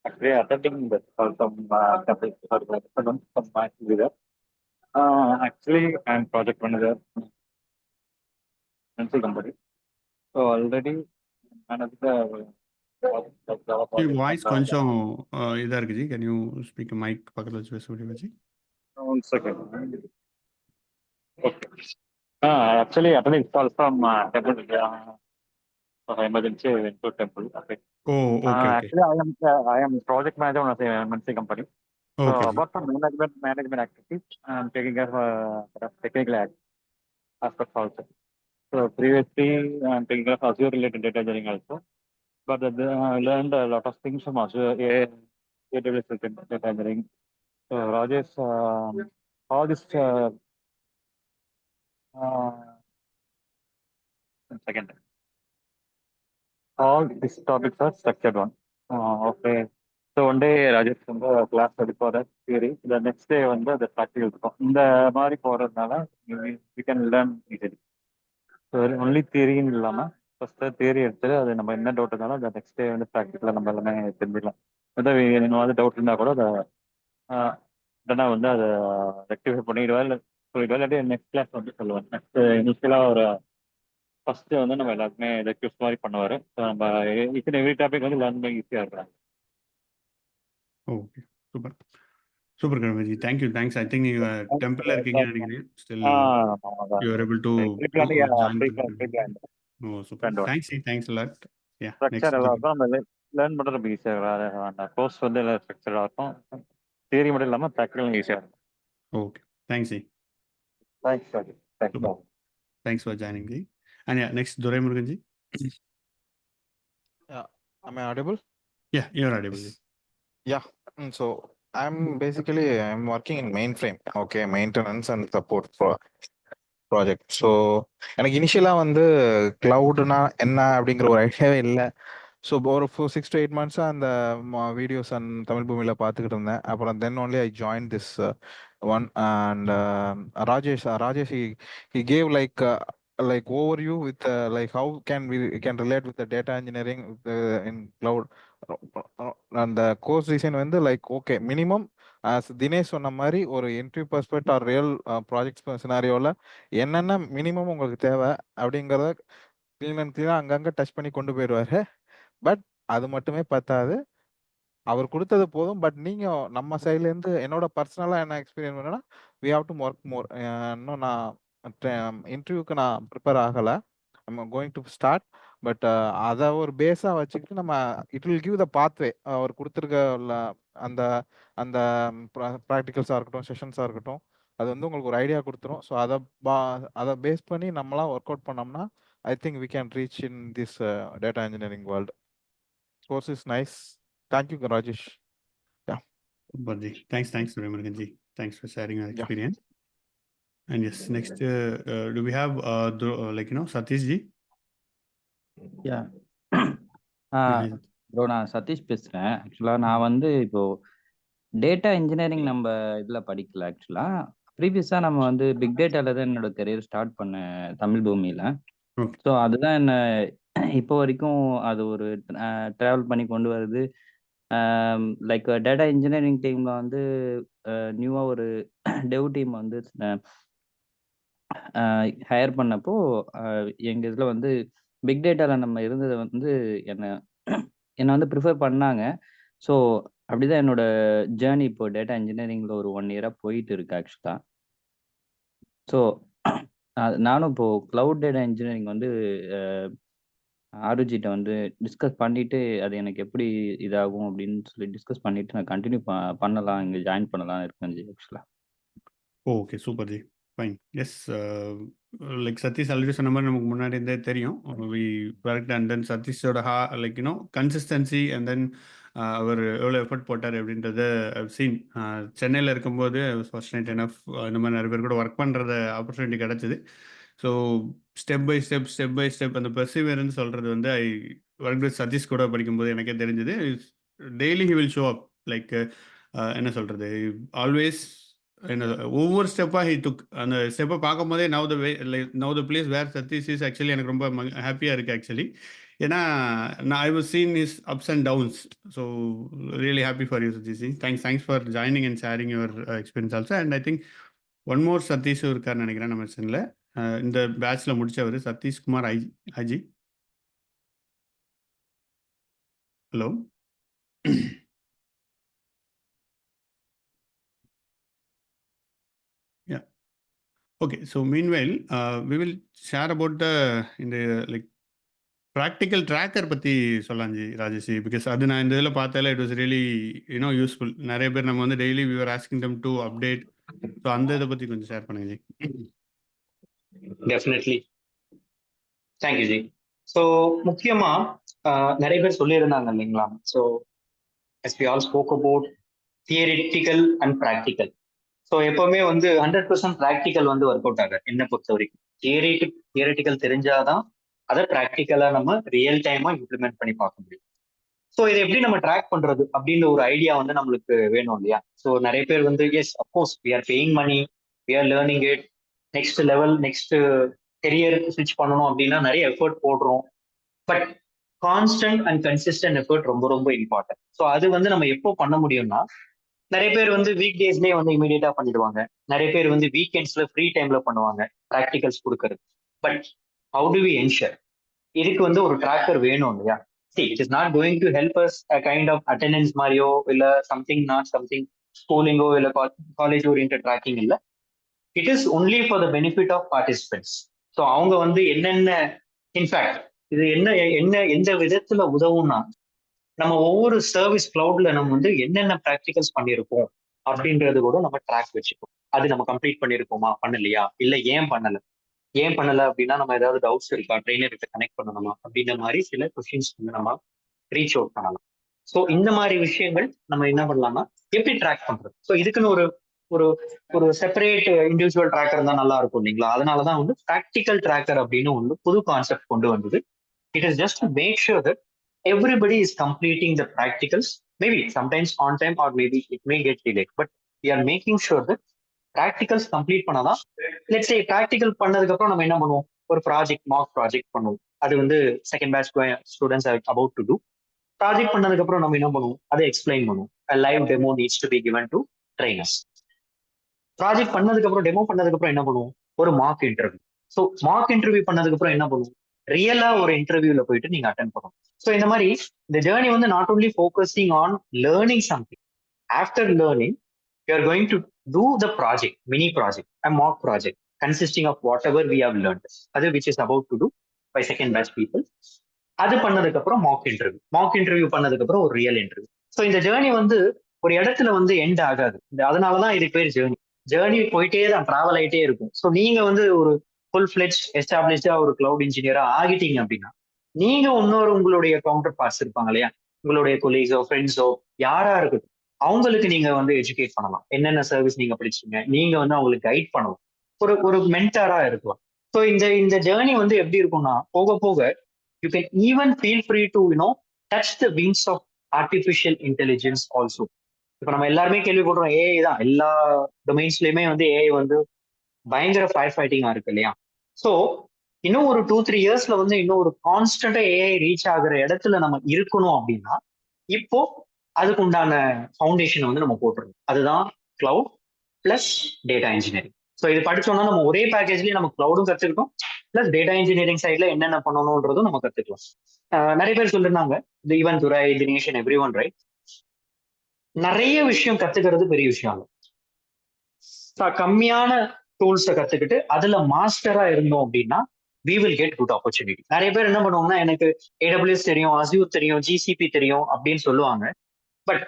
Actually, attending the some topic from my leader. Actually, I'm project manager in MNC company. So already managed the Java project. Voice கொஞ்சம் இதாக இருக்குது ji. Can you speak mic பக்கத்தில் வச்சு பேச முடியுமா ji? One second. Okay. Actually, attending call from temple. Emergency went to temple. Okay. Oh okay okay Actually, I am project manager on a MNC company. So okay G. apart from management activities, I'm taking care of technical aspects also. So previously, I'm taking care of Azure related data engineering also. But I learned a lot of things from Azure, AWS related data engineering. So Rajesh, all this, one second. All these topics are structured one. Okay. So one day Rajesh வந்து class எடுப்பார் theory. The next day வந்து the practical இருக்கும். இந்த மாதிரி போறதுனால we can learn easily. So only theory இல்லாம first theory எடுத்துட்டு அது நம்ம என்ன டவுட் இருந்தாலும் அந்த நெக்ஸ்ட் டே வந்து ப்ராக்டிக்கலாக நம்ம எல்லாமே தெரிஞ்சுக்கலாம். ஏதாவது ஏதாவது டவுட் இருந்தால் கூட அதை உடனே வந்து அதை ரெக்டிஃபை பண்ணிடுவா இல்லை சொல்லிடுவா. இல்லாட்டி நெக்ஸ்ட் கிளாஸ் வந்து சொல்லுவேன். நெக்ஸ்ட் இனிஷியலாக ஒரு ஃபர்ஸ்ட் வந்து நம்ம எல்லாருக்குமே இதை கியூஸ் மாதிரி பண்ணுவார். ஸோ நம்ம எவ்ரி டாபிக் வந்து லேர்ன் பண்ணி ஈஸியாக இருக்கலாம். Okay super super Ganapathi. Thank you thanks. I think நீங்கள் டெம்பிளில் இருக்கீங்கன்னு நினைக்கிறேன். Still you are able to join. Oh super. Thanks thanks lot. Yeah structure next. எல்லாம் இருக்கும். நம்ம லேர்ன் பண்ணுறது ரொம்ப ஈஸியாக அந்த கோர்ஸ் வந்து எல்லாம் ஸ்ட்ரக்சராக இருக்கும். தியரி மட்டும் இல்லாமல் ப்ராக்டிக்கலும் ஈஸியாக இருக்கும். Okay thanks G. Thanks sir. Thanks. Thanks for joining me. And yeah, next Durai Murugan ji. Yeah. Am I audible? Yeah, you're audible. Yeah. So I'm working in mainframe. Okay, maintenance and support project. So எனக்கு இனிஷியலா வந்து கிளவுட்னா என்ன அப்படிங்கிற ஒரு ஐடியாவே இல்லை. So ஒரு 6 to 8 months அந்த வீடியோஸ் அண்ட் தமிழ் பூமியில பார்த்துக்கிட்டு இருந்தேன். அப்புறம் then only I join this one and Rajesh he gave like overview with like how can we can relate with the data engineering in cloud. அந்த கோர்ஸ் டிசைன் வந்து like okay minimum Dinesh சொன்ன மாதிரி ஒரு entry பர்ஸ்பெக்ட் are real project சினாரியோவில் என்னென்ன minimum உங்களுக்கு தேவை அப்படிங்கிறத கிளீனாக அங்கங்கே டச் பண்ணி கொண்டு போயிடுவாரு. பட் அது மட்டுமே பத்தாது. அவர் கொடுத்தது போதும். பட் நீங்க நம்ம சைட்ல இருந்து என்னோட பர்சனலா என்ன எக்ஸ்பீரியன்ஸ் என்னன்னா, we have to work more. இன்னும் நான் இன்டர்வியூக்கு நான் ப்ரிப்பேர் ஆகல. நம்ம கோயிங் டு ஸ்டார்ட். பட் அத ஒரு பேஸா வச்சுக்கிட்டு நம்ம it will give the pathway. அவர் கொடுத்துருக்க அந்த அந்த ப்ராக்டிகல்ஸா இருக்கட்டும், செஷன்ஸா இருக்கட்டும், அது வந்து உங்களுக்கு ஒரு ஐடியா கொடுத்துரும். ஸோ அதை பேஸ் பண்ணி நம்மளாம் ஒர்க் அவுட் பண்ணோம்னா I think we can reach in this data engineering world. Course is nice. Thank you Rajesh. Super Ji. Thanks, Murugan Ji. Thanks for sharing your Yeah. experience. And yes, next, do we have Satish Ji? Yeah Yeah, hi. Bro, நான் சதீஷ் பேசுகிறேன். ஆக்சுவலாக நான் வந்து இப்போ data engineering நம்ம இதில் படிக்கல. ஆக்சுவலாக ப்ரீவியஸாக நம்ம வந்து பிக் டேட்டாவில் தான் என்னோட கெரியர் ஸ்டார்ட் பண்ணேன் தமிழ் பூமியில். Okay. ஸோ அதுதான் என்ன இப்போ வரைக்கும் அது ஒரு ட்ராவல் பண்ணி கொண்டு வருது. லைக் டேட்டா இன்ஜினியரிங் டீமில் வந்து நியூவாக ஒரு டெவ் டீம் வந்து ஹையர் பண்ணப்போ எங்கள் இதில் வந்து பிக் டேட்டாவில் நம்ம இருந்ததை வந்து என்னை வந்து ப்ரிஃபர் பண்ணாங்க. ஸோ அப்படிதான் என்னோட ஜேர்னி இப்போ டேட்டா இன்ஜினியரிங்கில் ஒரு 1 இயராக போயிட்டு இருக்கு ஆக்சுவலாக. ஸோ நானும் இப்போது க்ளவுட் டேட்டா இன்ஜினியரிங் வந்து ஆருஜிட்ட வந்து டிஸ்கஸ் பண்ணிட்டு அது எனக்கு எப்படி இதாகும் அப்படின்னு சொல்லி டிஸ்கஸ் பண்ணிட்டு நான் கண்டினியூ பண்ணலாம், இங்கே ஜாயின் பண்ணலாம் இருக்கேன் ஜி ஆக்சுவலாக. Okay, super ji. Fine. Yes, like Sathish already சொன்ன மாதிரி நமக்கு முன்னாடி இருந்தே தெரியும். வி ஒர்க்ட் அண்ட் தென் சதீஷோட கன்சிஸ்டன்சி அண்ட் தென் அவர் எவ்வளோ எஃபர்ட் போட்டார் அப்படின்றத சீன். சென்னையில் இருக்கும்போது ஃபர்ஸ்ட் நைட் என்எஃப் இந்த மாதிரி நிறைய பேர் கூட ஒர்க் பண்ணுறத ஆப்பர்ச்சுனிட்டி கிடச்சிது. ஸோ ஸ்டெப் பை ஸ்டெப் அந்த பெர்சிவியரன்ஸ் சொல்கிறது வந்து ஐ ஒர்க் வித் சதீஷ் கூட படிக்கும்போது எனக்கே தெரிஞ்சுது. Daily he will show up. Like என்ன சொல்கிறது, ஆல்வேஸ் என்ன ஒவ்வொரு ஸ்டெப்பாக ஹி டுக். அந்த ஸ்டெப்பை பார்க்கும் போதே now the place where Sathish is actually எனக்கு ரொம்ப ஹாப்பியாக இருக்குது ஆக்சுவலி. ஏன்னா நான் I was seen is ups and downs. So really happy for you Sathish. Thanks for joining and sharing your experience also. And I think one more சதீஷும் இருக்காருன்னு நினைக்கிறேன் நம்ம சென்னில். இந்த பேட்ச்ல முடிச்சவர் சதீஷ்குமார் அஜி. Hello. Yeah. Okay. So meanwhile, we will share about இந்த லைக் ப்ராக்டிக்கல் ட்ராக்கர் பற்றி சொல்லலாம் ஜி ராஜேஷ். பிகாஸ் அது நான் இந்த இதில் பார்த்தால இட் வாஸ் ரியலி யூஸ்ஃபுல். நிறைய பேர் நம்ம வந்து daily we are asking them to update. So அந்த இதை பற்றி கொஞ்சம் ஷேர் பண்ணுங்க ji. Definitely. Thank you ji. So முக்கியமா நிறைய பேர் சொல்லியிருந்தாங்க இல்லைங்களா. So as we all spoke about theoretical and practical. So எப்பவுமே வந்து 100% ப்ராக்டிக்கல் வந்து ஒர்க் அவுட் ஆகாது என்னை பொறுத்த வரைக்கும். தியரிட்டிக்கல் தெரிஞ்சாதான் அதை ப்ராக்டிக்கலா நம்ம ரியல் டைமா இம்ப்ளிமெண்ட் பண்ணி பார்க்க முடியும். ஸோ இதை எப்படி நம்ம ட்ராக் பண்றது அப்படின்ற ஒரு ஐடியா வந்து நம்மளுக்கு வேணும் இல்லையா. ஸோ நிறைய பேர் வந்து yes of course we are paying money, we are learning it, next level next கெரியருக்கு ஸ்விட்ச் பண்ணணும் அப்படின்னா நிறைய எஃபர்ட் போடுறோம். But constant and consistent effort ரொம்ப ரொம்ப இம்பார்ட்டன்ட். ஸோ அது வந்து நம்ம எப்போ பண்ண முடியும்னா, நிறைய பேர் வந்து வீக் டேஸ்லேயே வந்து இமீடியட்டா பண்ணிடுவாங்க. நிறைய பேர் வந்து வீக்கெண்ட்ஸ்ல ஃப்ரீ டைம்ல பண்ணுவாங்க ப்ராக்டிகல்ஸ் கொடுக்கறது. But how do we ensure? இதுக்கு வந்து ஒரு ட்ராக்கர் வேணும் இல்லையா. See, it is not going to help us a kind of attendance மாதிரியோ இல்ல something not something ஸ்கூலிங்கோ இல்ல காலேஜ் ஓரியன்டட் ட்ராக்கிங் இல்ல. It is only for the benefit of participants. So அவங்க வந்து என்னென்ன இன்ஃபேக்ட் இது எந்த விதத்துல உதவும்னா, நம்ம ஒவ்வொரு சர்வீஸ் கிளவுட்ல நம்ம வந்து என்னென்ன ப்ராக்டிகல்ஸ் பண்ணியிருக்கோம் அப்படின்றது கூட நம்ம ட்ராக் வச்சுக்கோம். அது நம்ம கம்ப்ளீட் பண்ணியிருக்கோமா, பண்ணலையா, இல்ல ஏன் பண்ணல அப்படின்னா நம்ம ஏதாவது டவுட்ஸ் இருக்கா, ட்ரெயினர் கிட்ட கனெக்ட் பண்ணணுமா அப்படின்ற மாதிரி சில கொஸ்டின்ஸ் வந்து நம்ம ரீச் அவுட் பண்ணலாம். ஸோ இந்த மாதிரி விஷயங்கள் நம்ம என்ன பண்ணலாம்னா எப்படி ட்ராக் பண்றது. ஸோ இதுக்குன்னு ஒரு ஒரு ஒரு செப்பரேட் இண்டிவிஜுவல் ட்ராக்கர் தான் நல்லா இருக்கும் இல்லைங்களா. அதனாலதான் வந்து ப்ராக்டிக்கல் ட்ராக்கர் அப்படின்னு ஒன்று புது கான்செப்ட் கொண்டு வந்தது. It is just to make sure that everybody is completing the practicals, maybe sometimes on time or maybe it may get delayed, but we are making sure that practicals complete பண்ணலாம். let's say practical பண்ணதுக்கு அப்புறம் நம்ம என்ன பண்ணுவோம், ஒரு project mark project பண்ணுவோம். அது வந்து second batch students are about to do. Project பண்ணதுக்கு அப்புறம் நம்ம என்ன பண்ணுவோம், அதை எக்ஸ்பிளைன் பண்ணுவோம். a live demo needs to be given to trainers. Project பண்ணதுக்கு அப்புறம் டெமோ பண்ணதுக்கு அப்புறம் என்ன பண்ணுவோம், ஒரு mark interview. So mark interview பண்ணதுக்கு அப்புறம் என்ன பண்ணுவோம், ரியலா ஒரு இன்டர்வியூல போயிட்டு நீங்க அட்டன் பண்ணணும். ஸோ இந்த மாதிரி இந்த ஜேர்னி வந்து not only focusing on learning something. After learning you are going to do the project, mini project, a mock project consisting of whatever we have learnt, அது which is about to do by second batch people. அது பண்ணதுக்கு அப்புறம் mock interview பண்ணதுக்கு அப்புறம் ஒரு real interview. So இந்த journey வந்து ஒரு இடத்துல வந்து எண்ட் ஆகாது. அதனாலதான் இது பேர் ஜேர்னி போயிட்டே தான், டிராவல் ஆயிட்டே இருக்கும். ஸோ நீங்க வந்து ஒரு ஃபுல் ஃபிளெஜ் எஸ்டாப்ளிஷ்டா ஒரு கிளவுட் இன்ஜினியரா ஆகிட்டீங்க அப்படின்னா நீங்க இன்னொரு உங்களுடைய கவுண்டர் பார்ட்ஸ் இருப்பாங்க இல்லையா, உங்களுடைய கொலீக்ஸோ ஃப்ரெண்ட்ஸோ யாரா இருக்கட்டும், அவங்களுக்கு நீங்க வந்து எஜுகேட் பண்ணலாம். என்னென்ன சர்வீஸ் நீங்க படிச்சீங்க, நீங்க வந்து அவங்களுக்கு கைட் பண்ணலாம், ஒரு ஒரு மென்டாரா இருக்கலாம். ஸோ இந்த ஜேர்னி வந்து எப்படி இருக்கும்னா போக போக you can even feel free to touch the wings of artificial intelligence also. இப்போ நம்ம எல்லாருமே கேள்விப்படுறோம் ஏஐ தான், எல்லா டொமைன்ஸ்லயுமே வந்து ஏஐ வந்து பயங்கர ஃபயர் ஃபைட்டிங்கா இருக்கு இல்லையா. ஸோ இன்னும் ஒரு 2-3 இயர்ஸ்ல வந்து இன்னும் ஒரு கான்ஸ்டன்டா ஏஐ ரீச் ஆகுற இடத்துல நம்ம இருக்கணும் அப்படின்னா இப்போ அதுக்கு உண்டான ஃபவுண்டேஷன் வந்து நம்ம போட்டுருக்கோம். அதுதான் cloud plus data engineering. So இது படிச்சோம்னா நம்ம ஒரே பேக்கேஜ்லயே நம்ம கிளவுடும் கத்துக்கிட்டோம், பிளஸ் டேட்டா இன்ஜினியரிங் சைட்ல என்னென்ன பண்ணணும்ன்றதும் நம்ம கத்துக்கலாம். நிறைய பேர் சொல்லிருந்தாங்க, இந்த even Durai, Dinesh and every one, right? நிறைய விஷயம் கத்துக்கிறது பெரிய விஷயம் இல்லை. கம்மியான டூல்ஸை கத்துக்கிட்டு அதுல மாஸ்டரா இருந்தோம் அப்படின்னா we will get good opportunity. நிறைய பேர் என்ன பண்ணுவாங்கன்னா, எனக்கு AWS தெரியும், அஸ்யூர் தெரியும், GCP தெரியும் அப்படின்னு சொல்லுவாங்க. பட்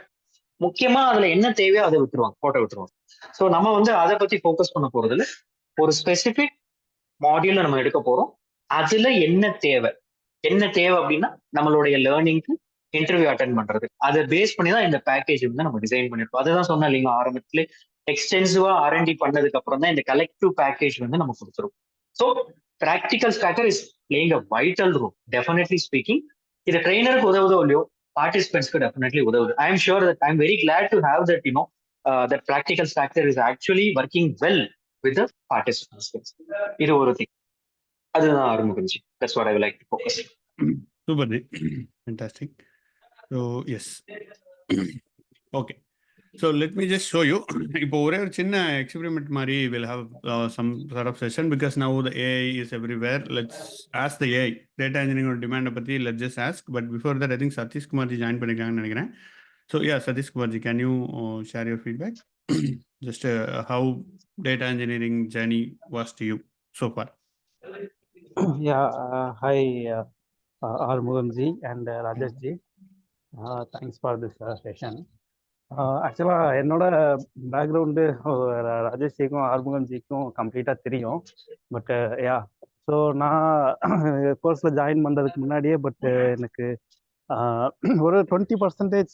முக்கியமா அதுல என்ன தேவையோ அதை விட்டுருவாங்க. ஸோ நம்ம வந்து அதை பத்தி ஃபோக்கஸ் பண்ண போறதுல ஒரு ஸ்பெசிபிக் மாடியூல நம்ம எடுக்க போறோம். அதுல என்ன தேவை அப்படின்னா நம்மளுடைய லேர்னிங்க்கு இன்டர்வியூ அட்டென்ட் பண்றது, அதை பேஸ் பண்ணி தான் இந்த பேக்கேஜ் வந்து நம்ம டிசைன் பண்ணிருக்கோம். அதுதான் சொன்னேன் இல்லைங்களா ஆரம்பத்துல, எக்ஸ்டென்சிவா R&D பண்ணதுக்கு அப்புறம் தான் இந்த கலெக்டிவ் பேக்கேஜ் வந்து நம்ம கொடுத்துருவோம். So practical stacker is playing a vital role. Definitely speaking, இது ட்ரெயினருக்கு உதவுதோ இல்லையோ, பார்ட்டிசிபென்ட்ஸ்க்கு டெஃபினெட்லி உதவுது. I am sure that I am very glad to have that that practical factor is actually working well with the participants. இது ஒரு thing. அதுதான் ஆரம்பிச்சு. That's what I would like to focus. Super. Fantastic. So yes. Okay. So let me just show you. இப்போ ஒரே ஒரு சின்ன experiment மாதிரி we'll have some sort of session because now the AI is everywhere. Let's ask the AI. Data engineering demand பத்தி let's just ask. But before that, I think Satish Kumarji join பண்ணிருக்காங்கன்னு நினைக்கிறேன். So yeah, Satish Kumarji, can you share your feedback? Just how data engineering journey was to you so far? Yeah, hi Armughamji and Rajeshji. Thanks for this session. ஆக்சுவலாக என்னோட background ராஜேஷ்ஜிக்கும் ஆர்முகம்ஜிக்கும் கம்ப்ளீட்டாக தெரியும். But yeah, so நான் கோர்ஸில் join பண்ணுறதுக்கு முன்னாடியே எனக்கு ஒரு 20%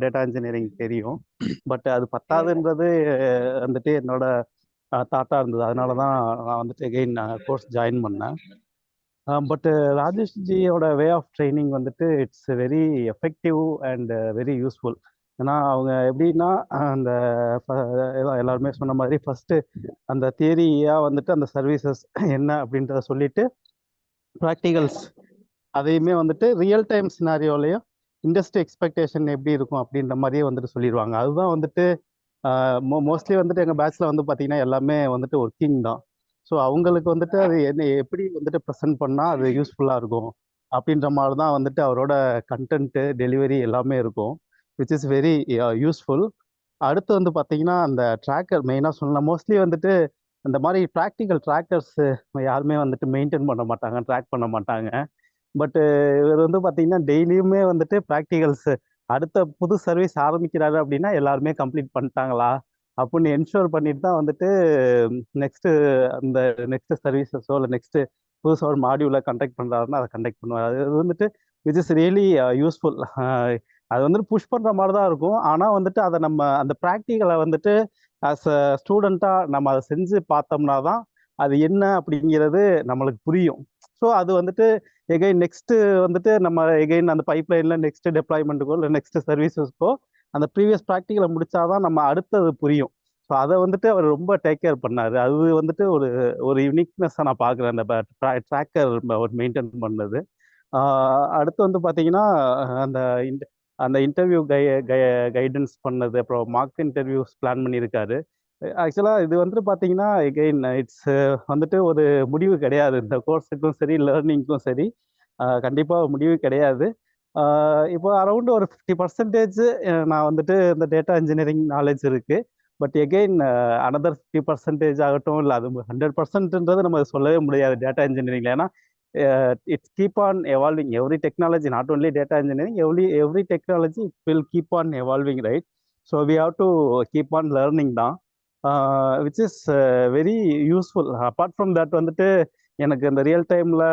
டேட்டா இன்ஜினியரிங் தெரியும். பட் அது பத்தாதுன்றது வந்துட்டு என்னோட தாட்டாக இருந்தது. அதனால தான் நான் வந்துட்டு எகெயின் கோர்ஸ் ஜாயின் பண்ணேன். பட் ராஜேஷ்ஜியோட வே ஆஃப் ட்ரைனிங் வந்துட்டு it's very effective and very useful. ஏன்னா அவங்க எப்படின்னா அந்த எல்லாருமே சொன்ன மாதிரி ஃபஸ்ட்டு அந்த தியரியாக வந்துட்டு அந்த சர்வீசஸ் என்ன அப்படின்றத சொல்லிட்டு ப்ராக்டிகல்ஸ் அதையுமே வந்துட்டு ரியல் டைம் சினாரியோலையும் இண்டஸ்ட்ரி எக்ஸ்பெக்டேஷன் எப்படி இருக்கும் அப்படின்ற மாதிரியே வந்துட்டு சொல்லிடுவாங்க. அதுதான் வந்துட்டு மோஸ்ட்லி வந்துட்டு எங்கள் பேட்சில் வந்து பார்த்தீங்கன்னா எல்லாமே வந்துட்டு ஒர்க்கிங் தான். ஸோ அவங்களுக்கு வந்துட்டு அது என்ன எப்படி வந்துட்டு ப்ரெசென்ட் பண்ணால் அது யூஸ்ஃபுல்லாக இருக்கும் அப்படின்ற மாதிரி தான் வந்துட்டு அவரோட கண்டென்ட்டு டெலிவரி எல்லாமே இருக்கும், விச் இஸ் வெரி யூஸ்ஃபுல். அடுத்து வந்து பார்த்தீங்கன்னா அந்த ட்ராக்கர் மெயினாக சொல்லலாம். மோஸ்ட்லி வந்துட்டு இந்த மாதிரி ப்ராக்டிக்கல் ட்ராக்கர்ஸ் யாருமே வந்துட்டு மெயின்டைன் பண்ண மாட்டாங்க, ட்ராக் பண்ண மாட்டாங்க. பட் இவர் வந்து பார்த்தீங்கன்னா டெய்லியுமே வந்துட்டு ப்ராக்டிகல்ஸ் அடுத்த புது சர்வீஸ் ஆரம்பிக்கிறாரு அப்படின்னா எல்லாருமே கம்ப்ளீட் பண்ணிட்டாங்களா அப்படின்னு என்ஷூர் பண்ணிட்டு தான் வந்துட்டு நெக்ஸ்ட் சர்வீசஸோ இல்லை நெக்ஸ்ட் புதுசாக ஒரு மாடியூலை கண்டக்ட் பண்ணுறாருன்னா அதை கண்டக்ட் பண்ணுவார். அது வந்துட்டு விச் இஸ் ரியலி யூஸ்ஃபுல். அது வந்துட்டு புஷ் பண்ணுற மாதிரி தான் இருக்கும். ஆனால் வந்துட்டு அதை நம்ம அந்த ப்ராக்டிக்கலை வந்துட்டு ஆஸ் அ ஸ்டூடெண்ட்டாக நம்ம அதை செஞ்சு பார்த்தோம்னா தான் அது என்ன அப்படிங்கிறது நம்மளுக்கு புரியும். ஸோ அது வந்துட்டு எகைன் நெக்ஸ்ட்டு வந்துட்டு நம்ம எகைன் அந்த பைப்லைனில் நெக்ஸ்ட் டெப்ளாய்மெண்ட்டுக்கோ இல்லை நெக்ஸ்ட் சர்வீசஸ்க்கோ அந்த ப்ரீவியஸ் ப்ராக்டிக்கலை முடிச்சாதான் நம்ம அடுத்தது புரியும். ஸோ அதை வந்துட்டு அவர் ரொம்ப டேக் கேர் பண்ணார். அது வந்துட்டு ஒரு யூனிக்னஸாக நான் பார்க்குறேன் அந்த ட்ராக்கர் அவர் மெயின்டைன் பண்ணது. அடுத்து வந்து பார்த்தீங்கன்னா அந்த இன்டர்வியூ கைடன்ஸ் பண்ணது, அப்புறம் மார்க் இன்டர்வியூஸ் பிளான் பண்ணியிருக்காரு. ஆக்சுவலாக இது வந்துட்டு பார்த்தீங்கன்னா எகெயின் இட்ஸ் வந்துட்டு ஒரு முடிவு கிடையாது. இந்த கோர்ஸுக்கும் சரி லேர்னிங்க்கும் சரி கண்டிப்பாக முடிவு கிடையாது. இப்போ அரௌண்ட் ஒரு 50% நான் வந்துட்டு இந்த டேட்டா இன்ஜினியரிங் நாலேஜ் இருக்கு. பட் எகெயின் அனதர் 50% ஆகட்டும், இல்லை அது 100%ன்றது நம்ம சொல்லவே முடியாது டேட்டா இன்ஜினியரிங்ல. ஏன்னா it's keep on evolving. Every technology, not only data engineering, every technology it will keep on evolving, right? So we have to keep on learning தான், which is very useful. Apart from that வந்துட்டு எனக்கு இந்த real டைமில்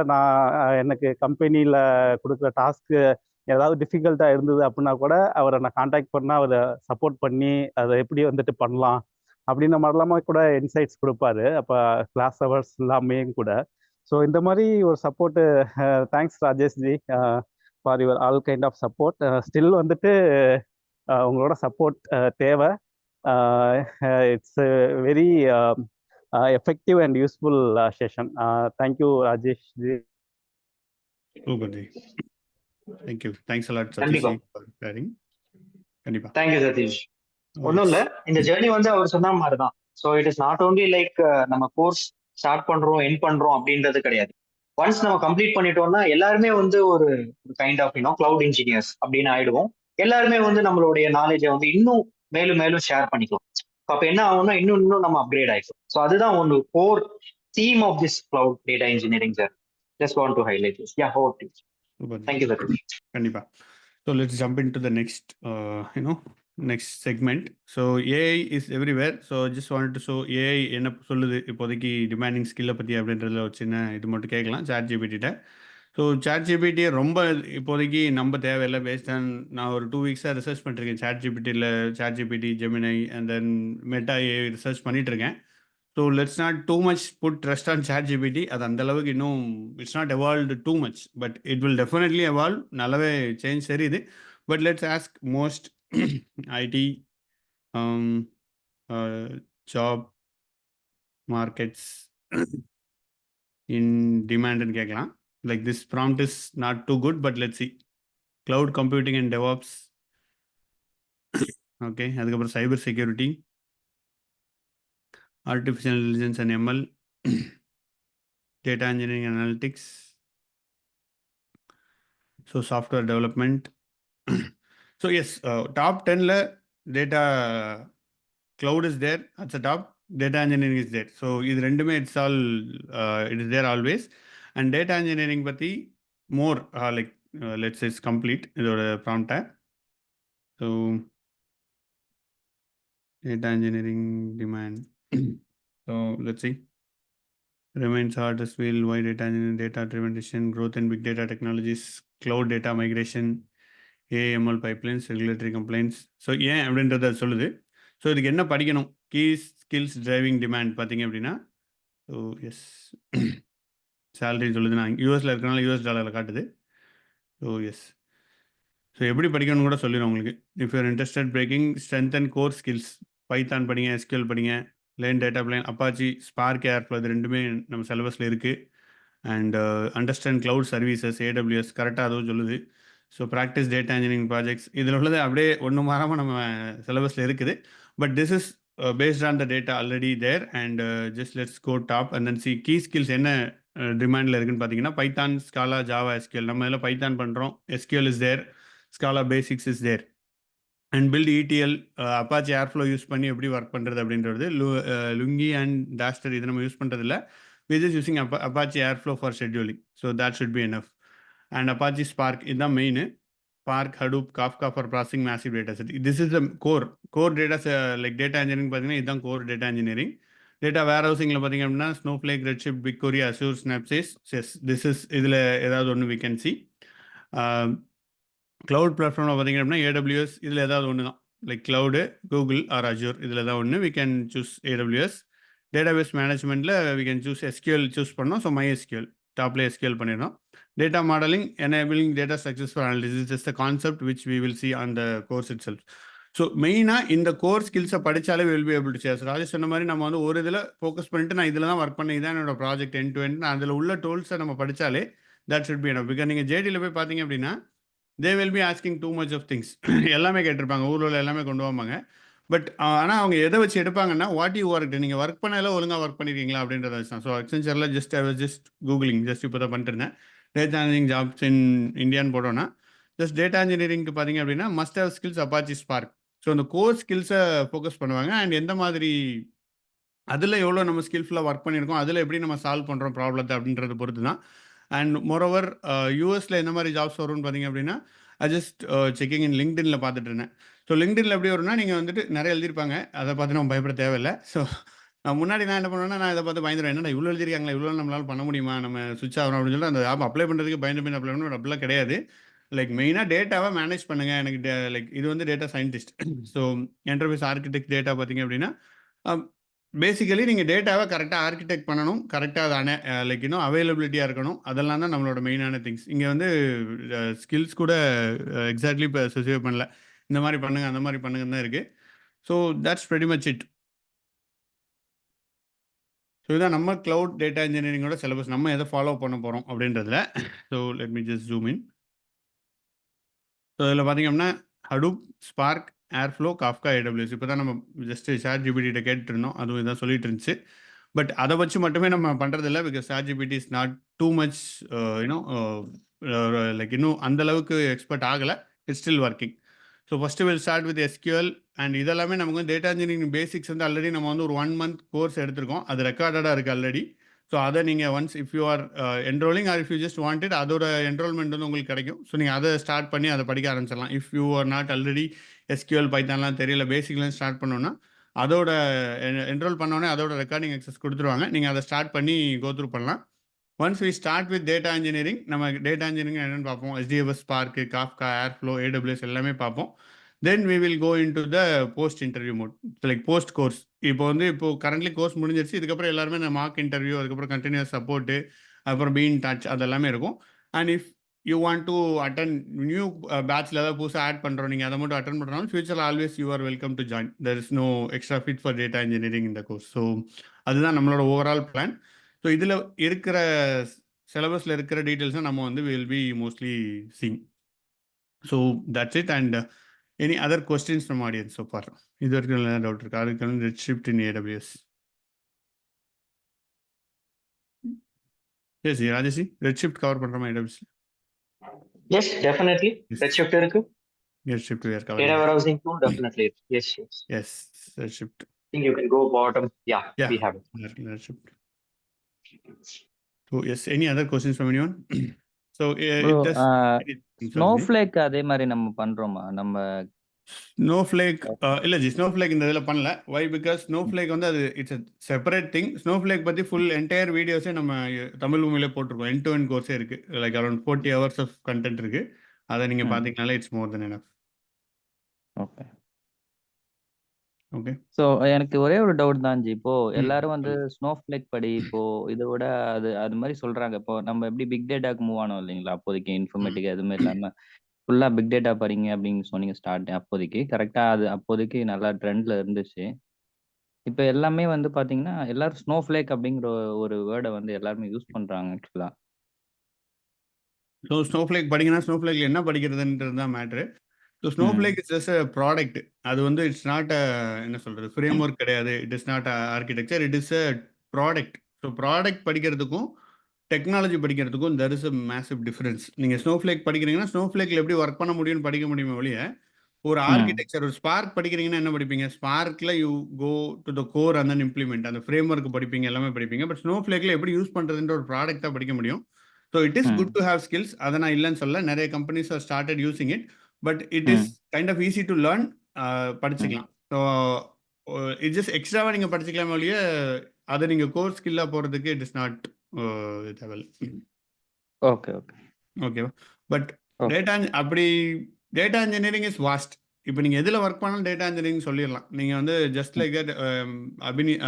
எனக்கு கம்பெனியில் கொடுக்குற task ஏதாவது டிஃபிகல்ட்டாக இருந்தது அப்படின்னா கூட அவரை நான் காண்டாக்ட் பண்ணால் அவரை சப்போர்ட் பண்ணி அதை எப்படி வந்துட்டு பண்ணலாம் அப்படின்ற மாதிரிலாமா கூட இன்சைட்ஸ் கொடுப்பாரு. அப்போ கிளாஸ் ஹவர்ஸ் எல்லாமே கூட. ஸோ இந்த மாதிரி ஒரு support, thanks Rajeshji for your all kind of support. Still வந்துட்டு உங்களோட சப்போர்ட் தேவை. It's very effective and useful session. Thank you, Rajesh ji. Super ji. Thank you. Thanks a lot, கண்டிப்பா. Satish, for sharing. கண்டிப்பா. Thank you Satish. ஒன்றும் இல்லை, இந்த journey வந்து அவர் சொன்ன மாதிரி தான். So it is not only like நம்ம கோர்ஸ் ஸ்டார்ட் பண்றோம் எண்ட் பண்றோம் அப்படின்றது கிடையாது. ஒன்ஸ் நம்ம கம்ப்ளீட் பண்ணிட்டோம்னா எல்லாருமே வந்து ஒரு கைண்ட் ஆஃப் கிளவுட் இன்ஜினியர்ஸ் அப்படின்னு ஆயிடுவோம். எல்லாருமே வந்து நம்மளுடைய நாலேஜை வந்து இன்னும் மேலும் மேலும் ஷேர் பண்ணிக்கலாம். அப்போ என்ன ஆகும்னா இன்னும் நம்ம அப்கிரேட் ஆயிடும். ஸோ அதுதான் ஒன்று core theme of this cloud data engineering sir. Just want to highlight this. Yeah, hope to. Thank you sir. கண்டிப்பா. So let's jump into the next next segment. So AI is everywhere. So just wanted to show AI என்ன சொல்லுது இப்போதைக்கு demanding ஸ்கில்லை பற்றி அப்படின்றதுல ஒரு சின்ன இது மட்டும் கேட்கலாம் ChatGPT. ஸோ ChatGPT ரொம்ப இப்போதைக்கு நம்ம தேவையில்லை. பேஸ்ட் ஆன் நான் ஒரு 2 வீக்ஸாக ரிசர்ச் பண்ணிருக்கேன் ChatGPT, Gemini and then Meta AI research பண்ணிட்டு இருக்கேன். So let's not too much put trust on ChatGPT. அது அந்த அளவுக்கு இன்னும் it's not evolved too much, but it will definitely evolve. நல்லாவே சேஞ்ச் தெரியுது. But let's ask most IT job markets in டிமாண்ட்னு கேட்கலாம். Like this prompt is not too good, but let's see. Cloud computing and DevOps, okay. அதுக்கப்புறம் cyber security, artificial intelligence and ML, data engineering and analytics, so software development. So yes, top 10 la data cloud is there at the top, data engineering is there. So இது ரெண்டுமே it's all it is there always. And data engineering பத்தி more like let's say it's complete இதோட prompt. So data engineering demand. So let's see. Remains hardest wheel, why data engineering, data driven decision, growth in big data technologies, cloud data migration, AML pipelines, regulatory compliance. So ஏன் அப்படின்றத சொல்லுது. So இதுக்கு என்ன படிக்கணும்? Key skills driving demand பார்த்தீங்க அப்படின்னா, so S salary சொல்லுது. நான் யூஎஸில் இருக்கிறனால US டாலரில் காட்டுது. ஸோ எஸ், ஸோ எப்படி படிக்கணும்னு கூட சொல்லிடுறேன் உங்களுக்கு. If you're interested breaking strength and core skills, Python படிங்க, SQL படிங்க, learn data plan, Apache, Spark, Airflow, இது ரெண்டுமே நம்ம சிலபஸில் இருக்குது. And understand cloud services, AWS கரெக்டாக அதுவும் சொல்லுது. So practice data engineering projects, இதில் உள்ளது அப்படியே ஒன்று மாறாமல் நம்ம சிலபஸில் இருக்குது. But this is based on the data already there. And just let's go top and then see key skills என்ன டிமாண்டில் இருக்குன்னு பார்த்தீங்கன்னா, பைத்தான், ஸ்காலா, ஜாவா, SQL. நம்ம இதில் பைத்தான் பண்ணுறோம், SQL is there, Scala basics is there. And build ETL, Apache Airflow use பண்ணி எப்படி work பண்ணுறது அப்படின்றது. லுங்கி அண்ட் டாஸ்டர் இது நம்ம யூஸ் பண்ணுறதில்ல. we just using Apache Airflow for scheduling. So that should be enough. And Apache Spark is the main. Spark, Hadoop, Kafka for processing massive data set. This is the core data like data engineering. Is the core data engineering. Data warehousing, Snowflake, Redshift, BigQuery, Azure, Snapsys. Yes, this is one we can see. Cloud platform, AWS, like cloud, Google or Azure. We can choose AWS. Database management we can choose SQL choose பண்ணோம். So MySQL டாப்ல SQL பண்ணிடணும். Data modeling, enabling data structures for analysis. This is just the concept which we will see on the course itself. So மெயினாக இந்த core ஸ்கில்ஸை படித்தாலே we will be able to share. Rajesh சொன்ன மாதிரி நம்ம வந்து ஒரு இதில் ஃபோக்கஸ் பண்ணிட்டு நான் இதில் தான் ஒர்க் பண்ணி இதான் என்னோட ப்ராஜெக்ட் end to end, நான் அதில் உள்ள டூல்ஸை நம்ம படித்தாலே that should be enough. Because நீங்கள் ஜேடியில் போய் பார்த்தீங்க அப்படின்னா they will be asking too much of things. எல்லாமே கேட்டிருப்பாங்க, ஊரில் எல்லாமே கொண்டு வாங்க. பட் ஆனால் அவங்க எதை வச்சு எடுப்பாங்கன்னா வாட் யூ ஒர்க், நீங்கள் ஒர்க் பண்ணதில் ஒழுங்காக ஒர்க் பண்ணியிருக்கீங்களா அப்படின்றத வச்சு தான். ஸோ அக்சென்ச்சரில் ஜஸ்ட் கூகுளிங் இப்போ தான் பண்ணிட்டு இருந்தேன். டேட்டா இன்ஜினியரிங் ஜாப்ஸ் இன் இந்தியான்னு போட்டோன்னா ஜஸ்ட் டேட்டா இன்ஜினியரிங்க்கு பார்த்தீங்க அப்படின்னா must have skills Apache spark. So அந்த கோர் ஸ்கில்ஸை ஃபோக்கஸ் பண்ணுவாங்க. அண்ட் எந்த மாதிரி அதில் எவ்வளோ நம்ம ஸ்கில்ஃபுல்லாக ஒர்க் பண்ணியிருக்கோம், அதில் எப்படி நம்ம சால்வ் பண்ணுறோம் ப்ராப்ளத்தை அப்படின்றத பொறுத்து தான். அண்ட் மோரோவர் யூஎஸில் எந்த மாதிரி ஜாப்ஸ் வரும்னு பார்த்தீங்க அப்படின்னா ஜஸ்ட் செக்கிங் இன் லிங்க்டின்ல பார்த்துட்டு இருந்தேன். ஸோ லிங்க்டின்ல எப்படி வரும்னா நீங்கள் வந்துட்டு நிறைய எழுதியிருப்பாங்க, அதை பார்த்து நம்ம பயப்பட தேவையில்லை. ஸோ முன்னாடி நான் என்ன பண்ணுவேன்னா, நான் இதை பார்த்து பயந்துருவேன், என்னடா இவ்வளோ எழுதிருக்காங்களா, இவ்வளோ நம்மளால பண்ண முடியுமா, நம்ம சுவிட்ச் ஆகணும் அப்படின்னு சொல்லிட்டு அந்த ஆப் அப்ளை பண்ணுறதுக்கு பயந்து அப்ளை பண்ணணும். அப்படிலாம் கிடையாது. லைக் மெயினாக டேட்டாவை மேனேஜ் பண்ணுங்க. எனக்கு லைக் இது வந்து data scientist. So enterprise architect data பார்த்தீங்க அப்படின்னா பேசிக்கலி நீங்கள் டேட்டாவை கரெக்டாக ஆர்கிடெக்ட் பண்ணணும், கரெக்டாக அது லைக் இன்னும் அவைலபிலிட்டியாக இருக்கணும். அதெல்லாம் தான் நம்மளோட மெயினான திங்ஸ். இங்கே வந்து ஸ்கில்ஸ் கூட எக்ஸாக்ட்லி இப்போ ஸ்பெசிஃபை பண்ணல, இந்த மாதிரி பண்ணுங்க அந்த மாதிரி பண்ணுங்கன்னு தான் இருக்குது. So that's very much it. So இதுதான் நம்ம க்ளவுட் டேட்டா இன்ஜினியரிங்கோட சிலபஸ். நம்ம எதை ஃபாலோ பண்ண போகிறோம் அப்படின்றதுல. So let me just zoom in. So இதில் பார்த்தீங்க அப்படின்னா Hadoop, spark, airflow, Kafka, AWS. இப்போ தான் நம்ம ஜஸ்ட் சாட்ஜிபிடிட்ட கேட்டுட்டு இருந்தோம், அதுவும் இதான் சொல்லிட்டு இருந்துச்சு. பட் அதை வச்சு மட்டுமே நம்ம பண்ணுறதில்ல, because ChatGPT is not too much you know like இன்னும் அந்தளவுக்கு எக்ஸ்பர்ட் ஆகலை. It's still working. So first will start with SQL and இதெல்லாமே நமக்கு வந்து டேட்டா இன்ஜினியரிங் பேசிக்ஸ் வந்து ஆல்ரெடி நம்ம வந்து ஒரு 1 month கோர்ஸ் எடுத்திருக்கோம். அது ரெக்கார்டடாக இருக்குது ஆல்ரெடி. ஸோ அதை நீங்கள் once if you are enrolling or if you just wanted, அதோட என்ரோல்மெண்ட் வந்து உங்களுக்கு கிடைக்கும். ஸோ நீங்கள் அதை ஸ்டார்ட் பண்ணி அதை படிக்க ஆரம்பிச்சிடலாம். If you are not already SQL பைத்தான்லாம் தெரியல, பேசிக்லாம் ஸ்டார்ட் பண்ணோன்னா அதோட என்ரோல் பண்ணோன்னே அதோட ரெக்கார்டிங் அக்சஸ் கொடுத்துருவாங்க. நீங்கள் அதை ஸ்டார்ட் பண்ணி கோத்ரூ பண்ணலாம். Once we start with data engineering, நம்ம டேட்டா இன்ஜினியரிங் என்னென்னு பார்ப்போம். SDFS, Spark, Kafka, Airflow, AWS எல்லாமே பார்ப்போம். Then we will go into the post interview mode, like post course. இப்போ கரண்ட்லி கோர்ஸ் முடிஞ்சிருச்சு. இதுக்கப்புறம் எல்லாருமே இந்த மார்க் இன்டர்வியூ, அதுக்கப்புறம் கண்டினியூஸ் சப்போர்ட்டு, அப்புறம் பீன் டச், அதெல்லாமே இருக்கும். And if you want to attend new பேட்சில் ஏதாவது புதுசாக ஆட் பண்ணுறோம், நீங்கள் அதை மட்டும் அட்டன் பண்ணுறோம், ஃபியூச்சரில் always you are welcome to join. There is no extra fit for data engineering இந்த கோர்ஸ். ஸோ அதுதான் நம்மளோட ஓவரால் பிளான். ஸோ இதில் இருக்கிற சிலபஸில் இருக்கிற டீட்டெயில்ஸை நம்ம வந்து will be mostly seeing. So that's it. And any other questions from audience so far? இது வரைக்கும் என்ன டவுட் இருக்கா? அதுக்கு வந்து Redshift in AWS. Yes Rajeshji, Redshift cover பண்ணுறோமா AWS? Yes, definitely. Redshift இருக்கு. Redshift we are covering. Data warehousing tool definitely. Yes. Yes, Redshift. I think you can go bottom. Yeah, we have it. Redshift. So yes, any other questions from anyone? So Bro, it does Snowflake அதே மாதிரி நம்ம பண்றோமா? நம்ம Snowflake இல்ல G, Snowflake இந்த இதில் பண்ணல. Why? Because Snowflake வந்து அது it's a separate thing. Snowflake பற்றி ஃபுல் என்டையர் வீடியோஸே நம்ம தமிழ் பூமியிலே போட்டிருக்கோம். end to end கோர்ஸே இருக்குது. Like around 40 hours of content இருக்குது. அதை நீங்கள் பார்த்தீங்கனாலே it's more than enough. Okay okay. So எனக்கு ஒரே ஒரு டவுட் தான் ஜி. இப்போ எல்லாரும் வந்து ஸ்னோஃப்ளேக் படி, இப்போ இதை விட அது மாதிரி சொல்றாங்க. இப்போ நம்ம எப்படி பிக் டேட்டாக்கு மூவ் ஆனோம் இல்லைங்களா? அப்போதைக்கு இன்ஃபர்மேட்டிக் எதுவுமே இல்லாமல் ஃபுல்லாக பிக் டேட்டா படிங்க அப்படின்னு சொன்னீங்க ஸ்டார்ட். அப்போதைக்கு கரெக்டாக அது அப்போதைக்கு நல்லா ட்ரெண்டில் இருந்துச்சு. இப்போ எல்லாமே வந்து பார்த்தீங்கன்னா எல்லாரும் ஸ்னோஃப்ளேக் அப்படிங்கிற ஒரு வேர்டை வந்து எல்லாருமே யூஸ் பண்ணுறாங்க ஆக்சுவலாக. ஸோ ஸ்னோஃப்ளேக் படிங்கன்னா ஸ்னோஃப்ளேக்கில் என்ன படிக்கிறதுன்றது தான் matter. So snowflake is just a product. அது வந்து இட்ஸ் நாட் என்ன சொல்கிறது, ஃப்ரேம் ஒர்க் கிடையாது. It is not architecture, it is a product. So product படிக்கிறதுக்கும் டெக்னாலஜி படிக்கிறதுக்கும் there is a massive difference. நீங்கள் ஸ்னோஃப்ளேக் படிக்கிறீங்கன்னா ஸ்னோஃப்ளேக்கில் எப்படி ஒர்க் பண்ண முடியும்னு படிக்க முடியுமே ஒழிய, ஒரு ஆர்கிடெக்சர் ஒரு ஸ்பார்க் படிக்கிறீங்கன்னா என்ன படிப்பீங்க? ஸ்பார்க்கில் you go to the core and then implement, அந்த ஃப்ரேம் ஒர்க் படிப்பீங்க, எல்லாமே படிப்பீங்க. பட் ஸ்னோஃப்ளேக்கில் எப்படி யூஸ் பண்ணுறதுன்ற ஒரு ப்ராடக்டாக படிக்க முடியும். So it is good to have skills. அதை நான் இல்லைன்னு சொல்ல, நிறைய companies are started using it. But it is kind of easy to learn. படிச்சுக்கலாம். ஸோ இட் ஜஸ்ட் எக்ஸ்ட்ராவாக நீங்கள் படிச்சுக்கலாமே ஒழிய அதை நீங்கள் கோர் ஸ்கில்லாக போகிறதுக்கு இட் இஸ் நாட் தேவல். ஓகே ஓகே ஓகேவா? பட் டேட்டா அப்படி டேட்டா இன்ஜினியரிங் இஸ் வாஸ்ட். இப்போ நீங்கள் எதில் ஒர்க் பண்ணாலும் டேட்டா இன்ஜினியரிங் சொல்லிடலாம். நீங்கள் வந்து ஜஸ்ட் லைக் தட்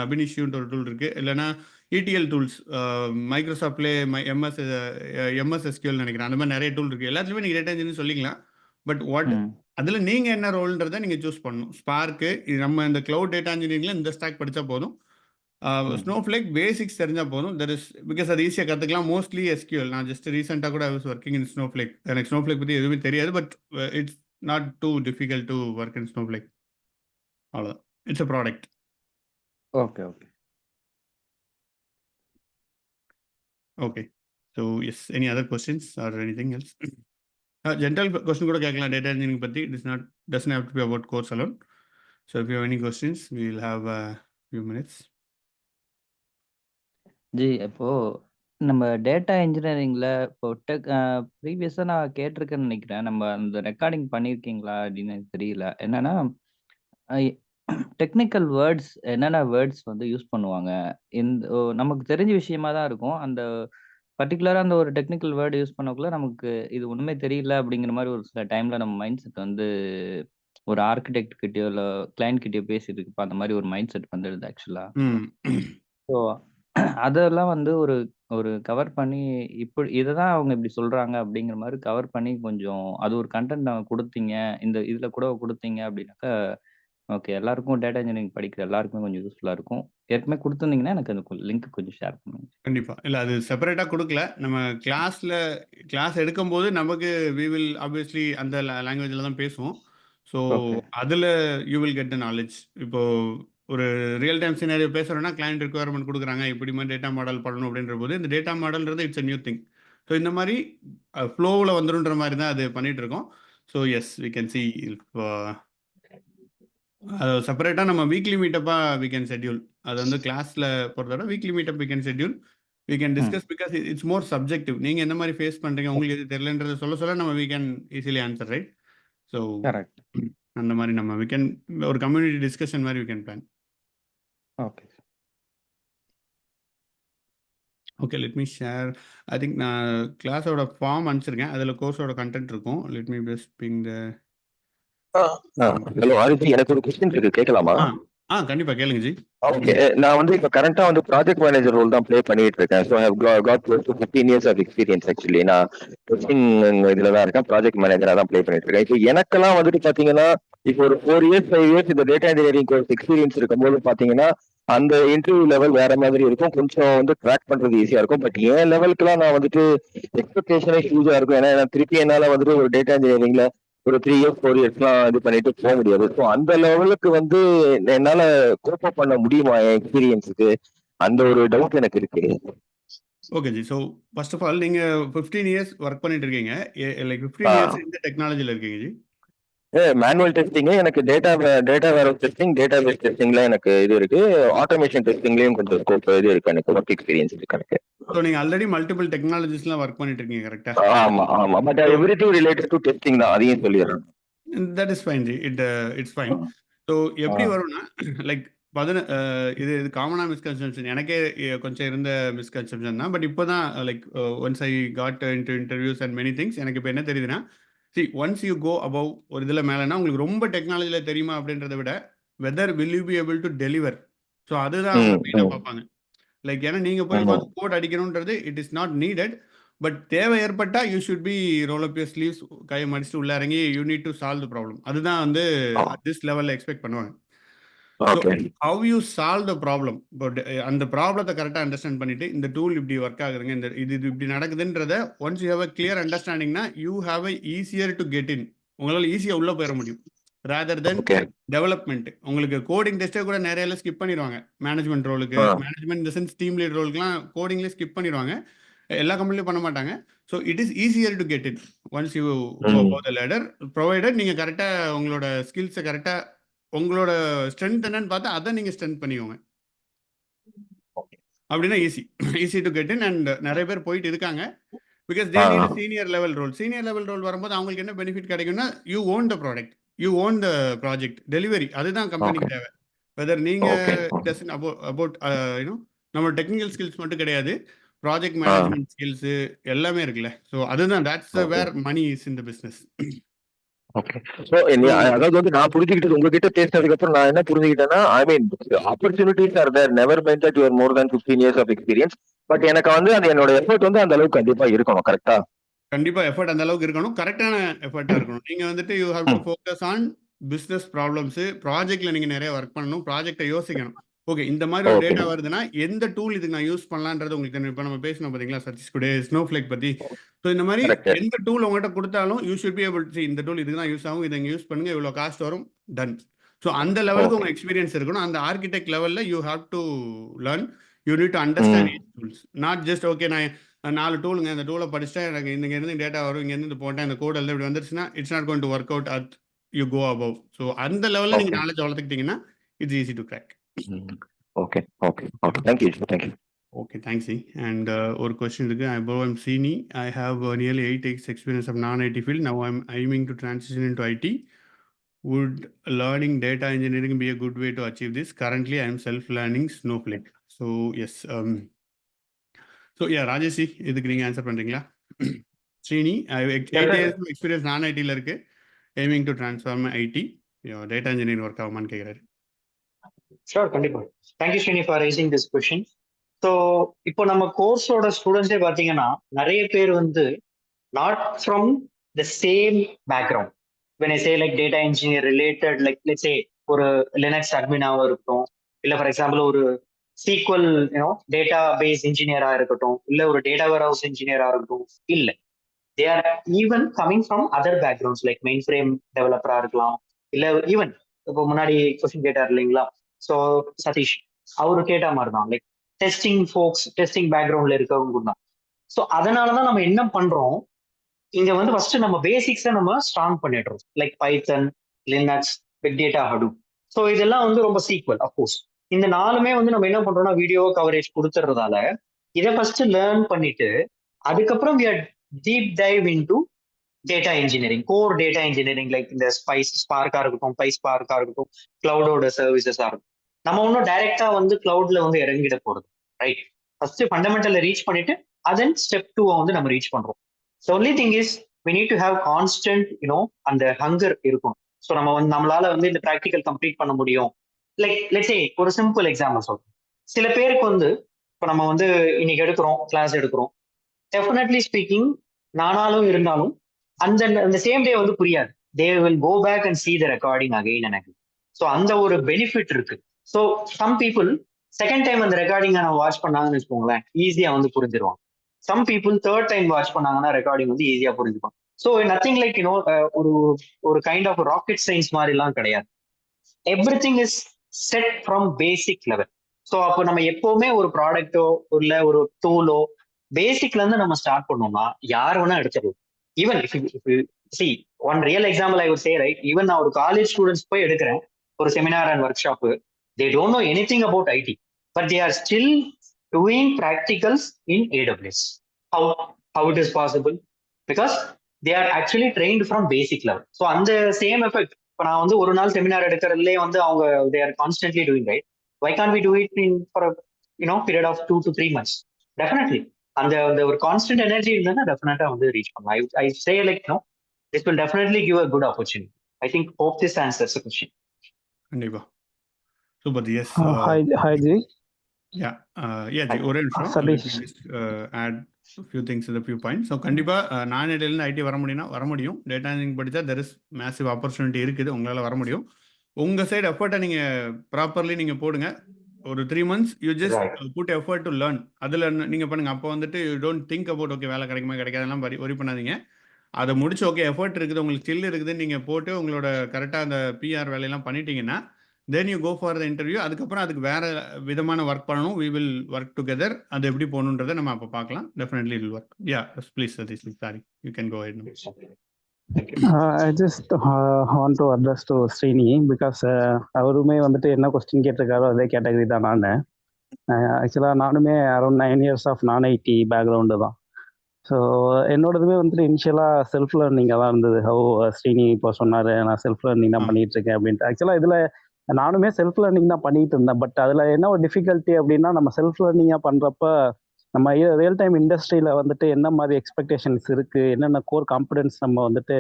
அபினிஷ்யூன்ற ஒரு டூல் இருக்குது, இல்லைனா ETL டூல்ஸ், மைக்ரோசாஃப்ட்லேயே MS SQL நினைக்கிறேன், அந்த மாதிரி நிறைய டூல் இருக்குது. எல்லாத்துலேயுமே நீங்கள் டேட்டா இன்ஜினியரிங் சொல்லிக்கலாம். பட் அதில் நீங்கள் என்ன ரோல்ன்றதை நீங்கள் சூஸ் பண்ணணும். ஸ்பார்க்கு நம்ம இந்த க்ளவுட் டேட்டா இன்ஜினியரிங்கில் இந்த ஸ்டாக் படித்தா போதும். ஸ்னோஃப்ளேக் பேசிக்ஸ் தெரிஞ்சால் போதும். தெர் இஸ் பிகாஸ் அது ஈஸியாக கற்றுக்கலாம். Mostly SQL. நான் ஜஸ்ட் ரீசெண்டாக கூட I was working in Snowflake. எனக்கு ஸ்னோஃப்ளேக் பற்றி எதுவுமே தெரியாது. But it's not too difficult to work in Snowflake. அவ்வளோதான். It's a product. Okay, okay. Okay. So yes, any other questions or anything else? General question கூட கேட்கலாம் data engineering பற்றி. It is not doesn't have to be about course alone. So if you have any questions we will have few minutes. Ji, இப்போ நம்ம data இன்ஜினியரிங்ல இப்போ ப்ரீவியஸா நான் கேட்டிருக்கேன்னு நினைக்கிறேன். நம்ம அந்த ரெக்கார்டிங் பண்ணியிருக்கீங்களா அப்படின்னு எனக்கு தெரியல. என்னன்னா டெக்னிக்கல் வேர்ட்ஸ் என்னென்ன வேர்ட்ஸ் வந்து யூஸ் பண்ணுவாங்க. நமக்கு தெரிஞ்ச விஷயமா தான் இருக்கும். அந்த பர்டிகுலரா அந்த ஒரு டெக்னிக்கல் வேர்டு யூஸ் பண்ணக்குள்ள நமக்கு இது ஒண்ணுமே தெரியல அப்படிங்கிற மாதிரி ஒரு சில டைம்ல நம்ம மைண்ட் செட் வந்து ஒரு ஆர்கிடெக்ட் கிட்டயோ இல்ல கிளைண்ட் கிட்டயோ பேசிட்டு இருக்கப்ப அந்த மாதிரி ஒரு மைண்ட் செட் வந்துடுது ஆக்சுவலா. ஸோ அதெல்லாம் வந்து ஒரு ஒரு கவர் பண்ணி இப்படி இததான் அவங்க இப்படி சொல்றாங்க அப்படிங்கிற மாதிரி கவர் பண்ணி கொஞ்சம் அது ஒரு கண்டென்ட் நாங்கள் கொடுத்தீங்க, இந்த இதுல கூட கொடுத்தீங்க அப்படின்னாக்கா ஓகே, எல்லாருக்கும் டேட்டா இன்ஜினியரிங் படிக்கிற எல்லாருக்குமே கொஞ்சம் யூஸ்ஃபுல்லா இருக்கும். ஏற்கனவே கொடுத்துருந்தீங்கன்னா எனக்கு அந்த லிங்க் கொஞ்சம் ஷேர் பண்ணுங்க. கண்டிப்பா. இல்ல அது செப்பரேட்டா குடுக்கல. நம்ம கிளாஸ் எடுக்கும்போது நமக்கு வி வில் ஆப்வியஸ்லி அந்த லாங்குவேஜ்ல தான் பேசுவோம். So okay. அதுல you will get the knowledge. இப்போ ஒரு ரியல் டைம் சினாரியோ பேசுறோம்னா கிளையண்ட் ரிக்வயர்மெண்ட் குடுக்குறாங்க. இப்படி மாதிரி டேட்டா மாடல் பண்ணணும் அப்படின்ற போது இந்த டேட்டா மாடல்ன்றது it's a new thing. So இந்த மாதிரி ஃப்ளோவில் வந்துருன்ற மாதிரி தான் அது பண்ணிட்டு இருக்கோம். So yes we can see செப்பரேட்டாக நம்ம வீக்லி மீட்டப்பாக வி கேன் ஷெட்யூல். அது வந்து கிளாஸில் பொறுத்தவரை weekly meetup we can schedule. We can discuss because it's more subjective. நீங்கள் எந்த மாதிரி ஃபேஸ் பண்ணுறீங்க, உங்களுக்கு எது தெரியலன்றதை சொல்ல நம்ம we can easily answer, right? So correct. அந்த மாதிரி நம்ம வி கேன் ஒரு கம்யூனிட்டி டிஸ்கஷன் மாதிரி we can plan. Okay. Okay, let me share. I think நான் கிளாஸோட ஃபார்ம் அனுப்பிச்சிருக்கேன். அதில் கோர்ஸோட கண்டென்ட் இருக்கும். Let me best ping the. Hello Aditya, எனக்கு ஒரு கொஸ்டின் இருக்கு, கேட்கலாமா? கண்டிப்பா கேளுங்க ஜி. ஓகே, நான் வந்து இப்ப கரண்டா வந்து ப்ராஜெக்ட் மேனேஜர் ரோல் தான் ப்ளே பண்ணிட்டு இருக்கேன். So I have got close to 15 years of experience. Actually நான் டெஸ்டிங் இதுல தான் இருக்கேன், ப்ராஜெக்ட் மேனேஜரா தான் ப்ளே பண்ணிட்டு இருக்கேன். இப்போ எனக்கெல்லாம் வந்துட்டு பாத்தீங்கன்னா இப்போ ஒரு 4 years 5 years இந்த டேட்டா இன்ஜினியரிங் கோர்ஸ் எக்ஸ்பீரியன்ஸ் இருக்கும்போது பாத்தீங்கன்னா அந்த இன்டர்வியூ லெவல் வேற மாதிரி இருக்கும், கொஞ்சம் வந்து ட்ராக் பண்றது ஈஸியா இருக்கும். பட் என் லெவலுக்குலாம் நான் வந்துட்டு எக்ஸ்பெக்டேஷனே ஹியூஜா இருக்கும். ஏன்னா திருப்பி என்னால வந்துட்டு ஒரு டேட்டா இன்ஜினியரிங்ல ஒரு 3 years 4 yearsலாம் இது பண்ணிட்டு போக முடியாது. ஸோ அந்த லெவலுக்கு வந்து என்னால கோப் அப் பண்ண முடியுமா என் எக்ஸ்பீரியன்ஸுக்கு? அந்த ஒரு டவுட் எனக்கு இருக்கு. Okay ji. So first of all நீங்க 15 years ஒர்க் பண்ணிட்டு இருக்கீங்க. லைக் 15 years எந்த டெக்னாலஜில இருக்கீங்க ஜி? மேனுவல் டெஸ்டிங், எனக்கு data warehouse testing, database டெஸ்டிங்ல எனக்கு இது இருக்கு. ஆட்டோமேஷன் டெஸ்டிங்லயும் கொஞ்சம் ஸ்கோப் இது இருக்கு, எனக்கு ஒர்க் எக்ஸ்பீரியன்ஸ் இருக்கு எனக்கு. ஸோ நீங்க ஆல்ரெடி மல்டிபிள் டெக்னாலஜிஸ்லாம் ஒர்க் பண்ணிட்டு இருக்கீங்க, கரெக்டா? ஆமா. But everything related to testing தான், அதையும் சொல்லிடுறேன். That is fine G. It's fine. So எப்படி வரும்னா லைக் இது காமனா மிஸ்கன்செப்ஷன் எனக்கே கொஞ்சம் இருந்த மிஸ்கன்செப்ஷன் தான். பட் இப்போ தான் like once I got into interviews and many things எனக்கு இப்போ என்ன தெரியுதுன்னா, ஒன்ஸ் யூ கோ அபவ் ஒரு இதில் மேலேனா உங்களுக்கு ரொம்ப டெக்னாலஜியில் தெரியுமா அப்படின்றத விட whether will you be able to deliver. So அதுதான் அவங்க மெயினாக பார்ப்பாங்க. லைக் ஏன்னா நீங்கள் போய் கோட் அடிக்கணுன்றது it is not needed. But தேவை ஏற்பட்டா you should be roll up your sleeves, கையை மடிச்சுட்டு உள்ள இறங்கி you need to solve the problem. அதுதான் வந்து திஸ் லெவலில் எக்ஸ்பெக்ட் பண்ணுவாங்க. How you solve the problem, but அந்த ப்ராப்ளத்தை கரெக்டாக அண்டர்ஸ்டாண்ட் பண்ணிட்டு இந்த டூல் இப்படி ஒர்க் ஆகுதுங்க, இந்த இது இப்படி நடக்குதுன்றத once you have a clear அண்டர்ஸ்டாண்டிங்னா you have a easier to get in. உங்களால் ஈஸியாக உள்ளே போயிட முடியும் ரேதர் தென் டெவலப்மெண்ட். உங்களுக்கு கோடிங் டெஸ்ட்டே கூட நிறைய ஸ்கிப் பண்ணிடுவாங்க. மேனேஜ்மெண்ட் ரோலுக்கு, மேனேஜ்மெண்ட் இந்த சென்ஸ் டீம் லீட் ரோலுக்குலாம் கோடிங்லேயே ஸ்கிப் பண்ணிடுவாங்க. எல்லா கம்பெனிலையும் பண்ண மாட்டாங்க. So it is easier to get it once you go above the ladder, provided நீங்கள் கரெக்டாக உங்களோட ஸ்கில்ஸை கரெக்டாக உங்களோட ஸ்ட்ரென்த் என்னன்னு பார்த்தா அதை நீங்கள் ஸ்ட்ரென்த் பண்ணிக்கோங்க. அப்படின்னா easy to get in. And நிறைய பேர் போயிட்டு இருக்காங்க because they need senior level role. Senior level role வரும்போது அவங்களுக்கு என்ன பெனிஃபிட் கிடைக்கும்னா you own the product, you own the project delivery. அதுதான் கம்பெனிக்கு தேவை. வெதர் நீங்கள் அபவுட் யூனோ நம்ம டெக்னிக்கல் ஸ்கில்ஸ் மட்டும் கிடையாது, ப்ராஜெக்ட் மேனேஜ்மெண்ட் ஸ்கில்ஸ் எல்லாமே இருக்குல்ல. ஸோ அதுதான் that's where money is in the business. Okay, so அதாவது வந்து நான் புரிஞ்சுக்கிட்டது உங்ககிட்ட பேசினதுக்கு அப்புறம் நான் என்ன புரிஞ்சுக்கிட்டேன்னா, I mean opportunities are there, never meant that you are more then 15 years of experience. But எனக்கு வந்து அது என்னோட எஃபர்ட் வந்து அந்த அளவுக்கு கண்டிப்பா இருக்கணும். கரெக்டா? கண்டிப்பா எஃபர்ட் அந்த அளவுக்கு இருக்கணும், கரெக்டான எஃபர்ட்டா இருக்கணும். நீங்க வந்துட்டு you have to focus on business problems. ப்ராஜெக்ட்ல நீங்க நிறைய ஒர்க் பண்ணணும், ப்ராஜெக்டை யோசிக்கணும். ஓகே, இந்த மாதிரி ஒரு டேட்டா வருதுன்னா எந்த டூல் இதுக்கு நான் யூஸ் பண்ணலான்றது உங்களுக்கு தெரியும். இப்போ நம்ம பேசணும் பார்த்தீங்களா சதீஷ் கூட ஸ்னோஃப்ளேக் பத்தி. ஸோ இந்த மாதிரி எந்த டூல் உங்கள்கிட்ட கொடுத்தாலும் you should B able to இந்த டூல் இதுக்கு தான் யூஸ் ஆகும், இதை யூஸ் பண்ணுங்க, இவ்வளோ காஸ்ட் வரும், டன். ஸோ அந்த லெவலுக்கு உங்கள் எக்ஸ்பீரியன்ஸ் இருக்கணும். அந்த ஆர்கிடெக்ட் லெவலில் you have to learn, you need to understand each tools. Not just okay நான் 4 டூலுங்க, இந்த டூலை படிச்சுட்டா எனக்கு இங்கேருந்து டேட்டா வரும், இங்கேருந்து போட்டேன், இந்த கோட் எல்லாம் இப்படி வந்துருச்சுன்னா it's not going to work out at you go above. So அந்த லெவலில் நீங்கள் நாலேஜ் வளர்த்துக்கிட்டீங்கன்னா it's easy to crack. Okay okay okay, thank you thank you. Okay, thanks. And ஒரு question இருக்கு. I'm Srini. I have nearly 8 years experience of non-IT field. Now I'm aiming to transition into IT. Would learning data engineering be a good way to achieve this? Currently, I am self-learning Snowflake. So yes. So yeah, Rajesh, இதுக்கு நீங்க answer பண்றீங்களா? Srini, I have 8 years of experience non-ITல இருக்கு. Aiming to transform IT. Data engineering work ஆகுமான்னு கேக்குறாரு. Sure, கண்டிப்பா. Thank you, Srini, for raising this question. So இப்போ நம்ம கோர்ஸோட ஸ்டூடெண்ட்ஸே பார்த்தீங்கன்னா நிறைய பேர் வந்து not from the same background. when I say like data engineer related, like let's say ஒரு லினக்ஸ் அட்மினாவா இருக்கட்டும், இல்லை ஃபார் எக்ஸாம்பிள் ஒரு SQL டேட்டா பேஸ் இன்ஜினியரா இருக்கட்டும், இல்லை ஒரு டேட்டா வேர் ஹவுஸ் இன்ஜினியரா இருக்கட்டும், இல்லை they are even coming from other backgrounds like mainframe டெவலப்பரா இருக்கலாம், இல்லை ஈவன் இப்போ முன்னாடி கொஸ்டின் கேட்டார் இல்லைங்களா, ஸோ சதீஷ் அவரு கேட்ட மாதிரி தான் லைக் டெஸ்டிங் பேக்ரவுண்ட்ல இருக்கவங்க தான். ஸோ அதனாலதான் நம்ம என்ன பண்றோம், இங்க வந்து ஃபர்ஸ்ட் நம்ம பேசிக்ஸை நம்ம ஸ்ட்ராங் பண்ணிடுறோம் like Python, Linux, big data, Hadoop. So இதெல்லாம் வந்து ரொம்ப சீக்வல். அஃப்கோர்ஸ் இந்த 4மே வந்து நம்ம என்ன பண்றோம்னா வீடியோ கவரேஜ் கொடுத்துறதால இதை ஃபர்ஸ்ட் லேர்ன் பண்ணிட்டு அதுக்கப்புறம் we are deep dive into data engineering, core data engineering like இந்த ஸ்பார்க்கா இருக்கட்டும், பைஸ்பார்க்கா இருக்கட்டும், கிளவுடோட சர்வீசஸா இருக்கும். நம்ம ஒன்றும் டைரக்டா வந்து கிளவுட்ல வந்து இறங்கிட போறது, ரைட்? ஃபர்ஸ்ட் ஃபண்டமெண்டல்ல ரீச் பண்ணிட்டு அதன் ஸ்டெப் 2 வந்து நம்ம ரீச் பண்றோம். So only thing is we need to have constant அந்த ஹங்கர் இருக்கும். ஸோ நம்ம வந்து நம்மளால வந்து இந்த ப்ராக்டிக்கல் கம்ப்ளீட் பண்ண முடியும். லைக் லெட்ஸ் சே ஒரு சிம்பிள் எக்ஸாம்பிள் சொல்றோம். சில பேருக்கு வந்து இப்போ நம்ம வந்து இன்னைக்கு எடுக்கிறோம், கிளாஸ் எடுக்கிறோம், டெஃபினெட்லி ஸ்பீக்கிங் நானாலும் இருந்தாலும் அந்த சேம் டே வந்து புரியாது. They will go back and see the recording again and again. So அந்த ஒரு பெனிஃபிட் இருக்கு. So some people second time அந்த ரெக்கார்டிங் நம்ம வாட்ச் பண்ணாங்கன்னு வச்சுக்கோங்களேன், ஈஸியா வந்து புரிஞ்சிருவாங்க. Some people third time watch பண்ணாங்கன்னா ரெக்கார்டிங் வந்து ஈஸியா புரிஞ்சுப்பாங்க. ஸோ நத்திங் லைக் ஒரு கைண்ட் ஆஃப் ராக்கெட் சயின்ஸ் மாதிரிலாம் கிடையாது. Everything is set from basic level. So அப்போ நம்ம எப்பவுமே ஒரு ப்ராடக்டோ இல்லை ஒரு டூலோ பேசிக்ல இருந்து நம்ம ஸ்டார்ட் பண்ணோம்னா யார் வேணா எடுத்துடலாம். Even see one real example I would say, right? even நான் ஒரு காலேஜ் ஸ்டூடெண்ட்ஸ் போய் எடுக்கிறேன் ஒரு seminar and work shop, they don't know anything about IT, but they are still doing practicals in AWS. How it is possible? Because they are actually trained from basic level. So அந்த same effect இப்போ நான் வந்து ஒரு நாள் seminar எடுக்கிறதுலே வந்து அவங்க they are constantly doing, right? Why can't we do it for a period of 2 to 3 months? Definitely அந்த ஒரு கான்ஸ்டன்ட் எனர்ஜி இருந்தா டெஃபினட்டா வந்து ரீச் பண்ணலாம். I say like this will definitely give a good opportunity. I think hope this answers the question. கண்டிப்பா. சூப்பர். Yes. Hi Ji. Yeah, Ji, ஒரே நிமிஷம். Satish. add few things to the few points. So கண்டிப்பாக நான் இடையிலேருந்து ID வர முடியும்னா வர முடியும். டேட்டா இன்ஜினியரிங் படித்தா தெர் இஸ் மேசிவ் ஆப்பர்ச்சுனிட்டி இருக்குது, உங்களால் வர முடியும். உங்கள் சைடு எஃபர்ட்டை நீங்கள் ப்ராப்பர்லி நீங்கள் போடுங்க. ஒரு 3 months you just put effort to learn. அதில் நீங்கள் பண்ணுங்கள். அப்போ வந்துட்டு you don't think about okay வேலை கிடைக்குமா கிடைக்காதெல்லாம் ஒரி பண்ணாதீங்க. அதை முடிச்சு ஓகே எஃபர்ட் இருக்குது, உங்களுக்கு ஸ்கில் இருக்குதுன்னு நீங்கள் போட்டு உங்களோட கரெக்டாக அந்த பிஆர் வேலையெல்லாம் பண்ணிட்டீங்கன்னா then you go for the interview. அதுக்கப்புறம் அதுக்கு வேறு விதமான ஒர்க் பண்ணணும். We will work together. அது எப்படி போகணுன்றதை நம்ம அப்போ பார்க்கலாம். Definitely it will work. Yeah please Sathish, sorry, you can go ahead. I just want to address to Srini because அவருமே வந்துட்டு என்ன கொஸ்டின் கேட்டிருக்காரோ அதே கேட்டகரி தான் நான். ஆக்சுவலாக நானுமே அரௌண்ட் 9 years ஆஃப் நான் ஐடி பேக்ரவுண்டு தான். ஸோ என்னோடதுமே வந்துட்டு இனிஷியலாக செல்ஃப் லேர்னிங்காக தான் இருந்தது. ஸ்ரீனி இப்போ சொன்னார் நான் செல்ஃப் லேர்னிங் தான் பண்ணிட்டு இருக்கேன் அப்படின்ட்டு. ஆக்சுவலாக இதில் நானுமே செல்ஃப் லேர்னிங் தான் பண்ணிட்டு இருந்தேன். பட் அதில் என்ன ஒரு டிஃபிகல்ட்டி அப்படின்னா நம்ம செல்ஃப் லேர்னிங்காக பண்ணுறப்ப நம்ம ரியல் டைம் இண்டஸ்ட்ரியில் வந்துட்டு என்ன மாதிரி எக்ஸ்பெக்டேஷன்ஸ் இருக்குது, என்னென்ன கோர் காம்படன்ஸ் நம்ம வந்துட்டு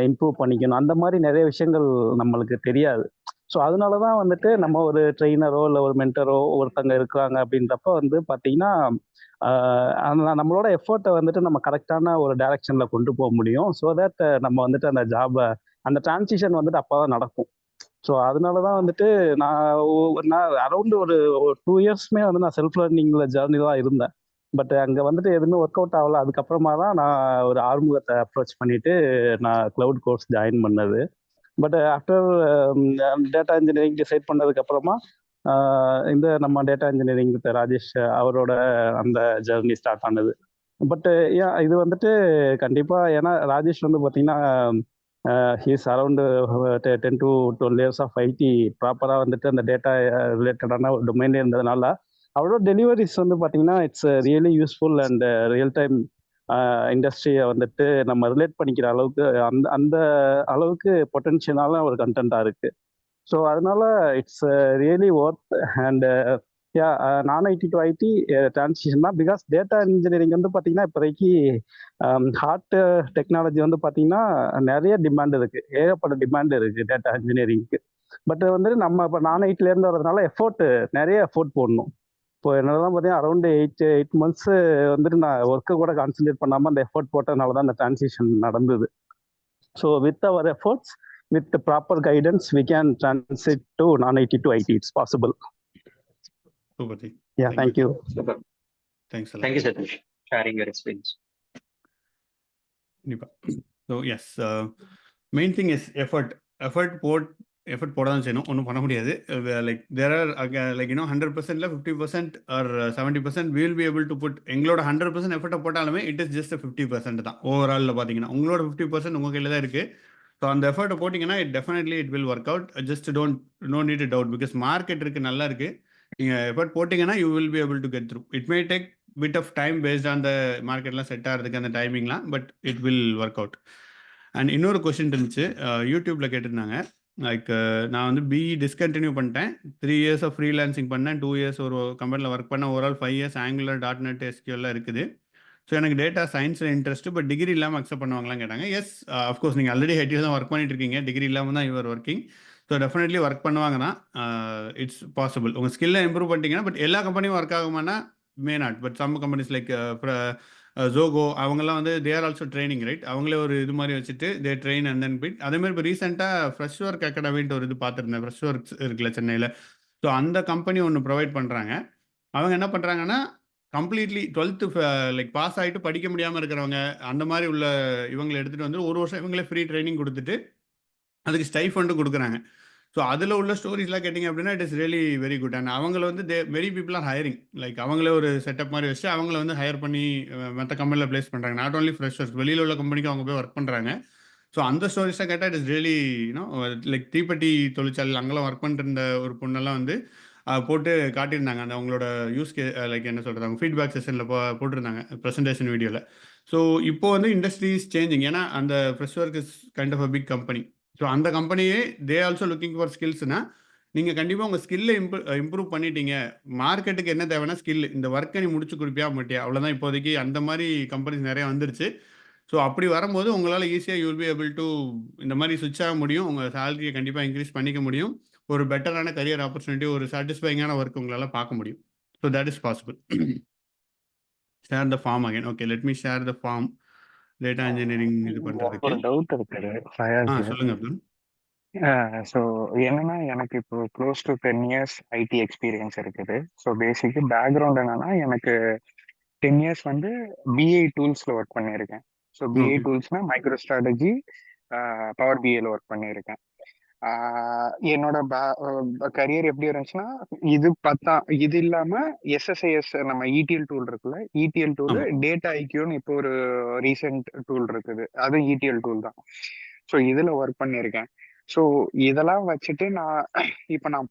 இம்ப்ரூவ் பண்ணிக்கணும், அந்த மாதிரி நிறைய விஷயங்கள் நம்மளுக்கு தெரியாது. ஸோ அதனால தான் வந்துட்டு நம்ம ஒரு ட்ரெயினரோ இல்லை ஒரு மென்டரோ ஒருத்தங்க இருக்கிறாங்க அப்படின்றப்ப வந்து பார்த்தீங்கன்னா நம்மளோட எஃபர்ட்டை வந்துட்டு நம்ம கரெக்டான ஒரு டைரக்ஷனில் கொண்டு போக முடியும். ஸோ தட் நம்ம வந்துட்டு அந்த ஜாபை அந்த டிரான்சிஷன் வந்துட்டு அப்போ தான் நடக்கும். ஸோ அதனால தான் வந்துட்டு நான் அரௌண்ட் ஒரு 2 yearsமே வந்து நான் செல்ஃப் லேர்னிங்கில் ஜேர்னி தான் இருந்தேன். பட் அங்கே வந்துட்டு எதுவுமே ஒர்க் அவுட் ஆகல. அதுக்கப்புறமா தான் நான் ஒரு ஆறுமுகத்தை அப்ரோச் பண்ணிட்டு நான் கிளவுட் கோர்ஸ் ஜாயின் பண்ணது. But after data engineering decide பண்ணதுக்கு அப்புறமா இந்த நம்ம டேட்டா இன்ஜினியரிங் ராஜேஷ் அவரோட அந்த ஜர்னி ஸ்டார்ட் ஆனது. பட் இது வந்துட்டு கண்டிப்பாக, ஏன்னா ராஜேஷ் வந்து பார்த்தீங்கன்னா he's around 10 to 12 years of IT ப்ராப்பராக வந்துட்டு அந்த டேட்டா ரிலேட்டடான ஒரு டொமைன்லேயே இருந்ததுனால அவரோட டெலிவரிஸ் வந்து பார்த்தீங்கன்னா it's really useful and real time இண்டஸ்ட்ரியை வந்துட்டு நம்ம ரிலேட் பண்ணிக்கிற அளவுக்கு அந்த அளவுக்கு பொட்டன்ஷியலான ஒரு கண்டென்ட்டாக இருக்குது. ஸோ அதனால இட்ஸ் ரியலி ஒர்த். அண்ட் நான் ஐடி டு ஐடி டிரான்சிஷன் தான். பிகாஸ் டேட்டா இன்ஜினியரிங் வந்து பார்த்தீங்கன்னா இப்போதைக்கு ஹார்ட் டெக்னாலஜி வந்து பார்த்தீங்கன்னா நிறைய டிமாண்ட் இருக்குது, ஏகப்பட்ட டிமாண்ட் இருக்குது டேட்டா இன்ஜினியரிங்க்கு. பட் வந்துட்டு நம்ம இப்போ நான் ஐடிலேருந்து வர்றதுனால நிறைய எஃபோர்ட் போடணும். இப்போ என்னதான் பார்த்தீங்கன்னா அரௌண்ட் 8 months வந்துட்டு நான் ஒர்க்கை கூட கான்சன்ட்ரேட் பண்ணாமல் அந்த எஃபோர்ட் போட்டதுனால தான் அந்த டிரான்சிஷன் நடந்தது. So with our efforts, with the proper guidance, we can transit to non-IT to IT. It's possible. Super. Yeah, thank you. Super. Thanks a lot. Thank you, Satish, sharing your experience. So yes, main thing is effort போட தான் செய்யணும், ஒன்றும் பண்ண முடியாது. Like there are like 100%ல 50% or 70% we will be able to put. எங்களோட 100% எஃபர்ட்டை போட்டாலுமே it is just 50% தான் ஓவராலில் பார்த்தீங்கன்னா. உங்களோட 50% உங்கள் கையில் தான் இருக்குது. ஸோ அந்த எஃபர்ட்டை போட்டிங்கன்னா it will work out. Just no need doubt, because market இருக்குது, நல்லா இருக்குது. நீங்கள் எஃபர்ட் போட்டிங்கன்னா you will be able to get through. It may take bit of time based on the மார்க்கெட்லாம் செட் ஆகிறதுக்கு அந்த டைமிங்லாம், but it will work out. And இன்னொரு கொஸ்டின் இருந்துச்சு, யூடியூப்பில் கேட்டிருந்தாங்க. லைக் நான் வந்து பிஇ டிஸ்கண்டினியூ பண்ணிட்டேன், 3 years ஆஃப் ஃப்ரீலான்சிங் பண்ணேன், 2 years ஒரு கம்பெனியில் ஒர்க் பண்ணேன், overall 5 years angular .NET SQL இருக்குது. ஸோ எனக்கு டேட்டா சயின்ஸில் இன்ட்ரெஸ்ட்டு, பட் டிகிரி இல்லாமல் அக்செப்ட் பண்ணுவாங்களான்னு கேட்டாங்க. எஸ், அஃப்கோர்ஸ் நீங்கள் ஆல்ரெடி ஹெட்டியில் தான் ஒர்க் பண்ணிட்டு இருக்கீங்க, டிகிரி இல்லாமல் தான் your working. So definitely work பண்ணுவாங்க தான், இட்ஸ் பாசிபிள். உங்கள் ஸ்கில்லை இம்ப்ரூவ் பண்ணிட்டீங்கன்னா. பட் எல்லா கம்பெனியும் ஒர்க் ஆகுமானா may not. But some companies like Zoho அவங்கெல்லாம் வந்து they are also training, right? அவங்களே ஒரு இது மாதிரி வச்சுட்டு they train and then fit. அதேமாதிரி இப்போ ரீசெண்டாக ஃப்ரெஷ் ஒர்க் அகாடமின்ட்டு ஒரு இது பார்த்துருந்தேன், ஃப்ரெஷ் ஒர்க்ஸ் இருக்குல்ல சென்னையில். ஸோ அந்த கம்பெனி ஒன்று ப்ரொவைட் பண்ணுறாங்க. அவங்க என்ன பண்ணுறாங்கன்னா கம்ப்ளீட்லி 12th லைக் பாஸ் ஆகிட்டு படிக்க முடியாமல் இருக்கிறவங்க அந்த மாதிரி உள்ள இவங்களை எடுத்துகிட்டு வந்து 1 வருஷம் இவங்களே ஃப்ரீ ட்ரைனிங் கொடுத்துட்டு அதுக்கு ஸ்டைஃபண்டும் கொடுக்குறாங்க. ஸோ அதில் உள்ள ஸ்டோரிஸ்லாம் கேட்டிங்க அப்படின்னா it is really very good. And அவங்கள வந்து very people are hiring. Like அவங்களே ஒரு செட்டப் மாதிரி வச்சு அவங்கள வந்து ஹையர் பண்ணி மற்ற கம்பெனியில் ப்ளேஸ் பண்ணுறாங்க. நாட் ஓன்லி ஃப்ரெஷர்ஸ், வெளியில் உள்ள கம்பெனிக்கு அவங்க போய் ஒர்க் பண்ணுறாங்க. ஸோ அந்த ஸ்டோரிஸாக கேட்டால் இட் இஸ் ரியலி லைக் தீப்பெட்டி தொழிற்சாலையில் அங்கெல்லாம் ஒர்க் பண்ணிருந்த ஒரு பொண்ணெல்லாம் வந்து போட்டு காட்டியிருந்தாங்க. அந்த அவங்களோட லைக் என்ன சொல்கிறது, அவங்க ஃபீட்பேக் செஷனில் போட்டிருந்தாங்க ப்ரெசன்டேஷன் வீடியோவில். ஸோ இப்போ வந்து இண்டஸ்ட்ரி இஸ் சேஞ்சிங். ஏன்னா அந்த Freshworks is kind of a big company. So அந்த கம்பெனியே தே ஆல்சோ லுக்கிங் ஃபார் ஸ்கில்ஸ்னா நீங்கள் கண்டிப்பாக உங்கள் ஸ்கில்லை இம்ப்ரூவ் பண்ணிட்டீங்க. மார்க்கெட்டுக்கு என்ன தேவைன்னா ஸ்கில். இந்த ஒர்க்கை நீ முடிச்சு கொடுப்பியா மாட்டியா, அவ்வளோதான். இப்போதைக்கு அந்த மாதிரி கம்பெனிஸ் நிறையா வந்துருச்சு. ஸோ அப்படி வரும்போது உங்களால் ஈஸியாக you will be able to இந்த மாதிரி சுவிட்ச் ஆக முடியும். உங்கள் சேலரியை கண்டிப்பாக இன்க்ரீஸ் பண்ணிக்க முடியும். ஒரு பெட்டரான கரியர் ஆப்பர்ச்சுனிட்டி, ஒரு சாட்டிஸ்ஃபைங்கான ஒர்க் உங்களால் பார்க்க முடியும். So that is possible. Share the form again. Okay, let me share the form. Data engineering இது பண்ணுறதுக்கு ஒரு டவுட் இருக்குது. சொல்லுங்க அப்துல். ஸோ என்னன்னா எனக்கு இப்போ close to 10 years IT experience இருக்குது. ஸோ பேசிக்கு பேக்ரவுண்ட் என்னன்னா எனக்கு 10 years வந்து பிஐ டூல்ஸில் ஒர்க் பண்ணியிருக்கேன். ஸோ பிஐ டூல்ஸ்னா மைக்ரோ ஸ்ட்ராட்டஜி, பவர் பிஐல ஒர்க் பண்ணியிருக்கேன். என்னோட கரியர் எப்படி இருந்துச்சுன்னா இது இல்லாம எஸ்எஸ்ஐஎஸ் நம்ம இடிஎல் டூல் இருக்குல்ல, இடிஎல் டூல் டேட்டா ஐக்யூன்னு இப்போ ஒரு ரீசெண்ட் டூல் இருக்குது, அதுவும் இடிஎல் டூல் தான். ஸோ இதுல ஒர்க் பண்ணியிருக்கேன். ஸோ இதெல்லாம் வச்சுட்டு நான்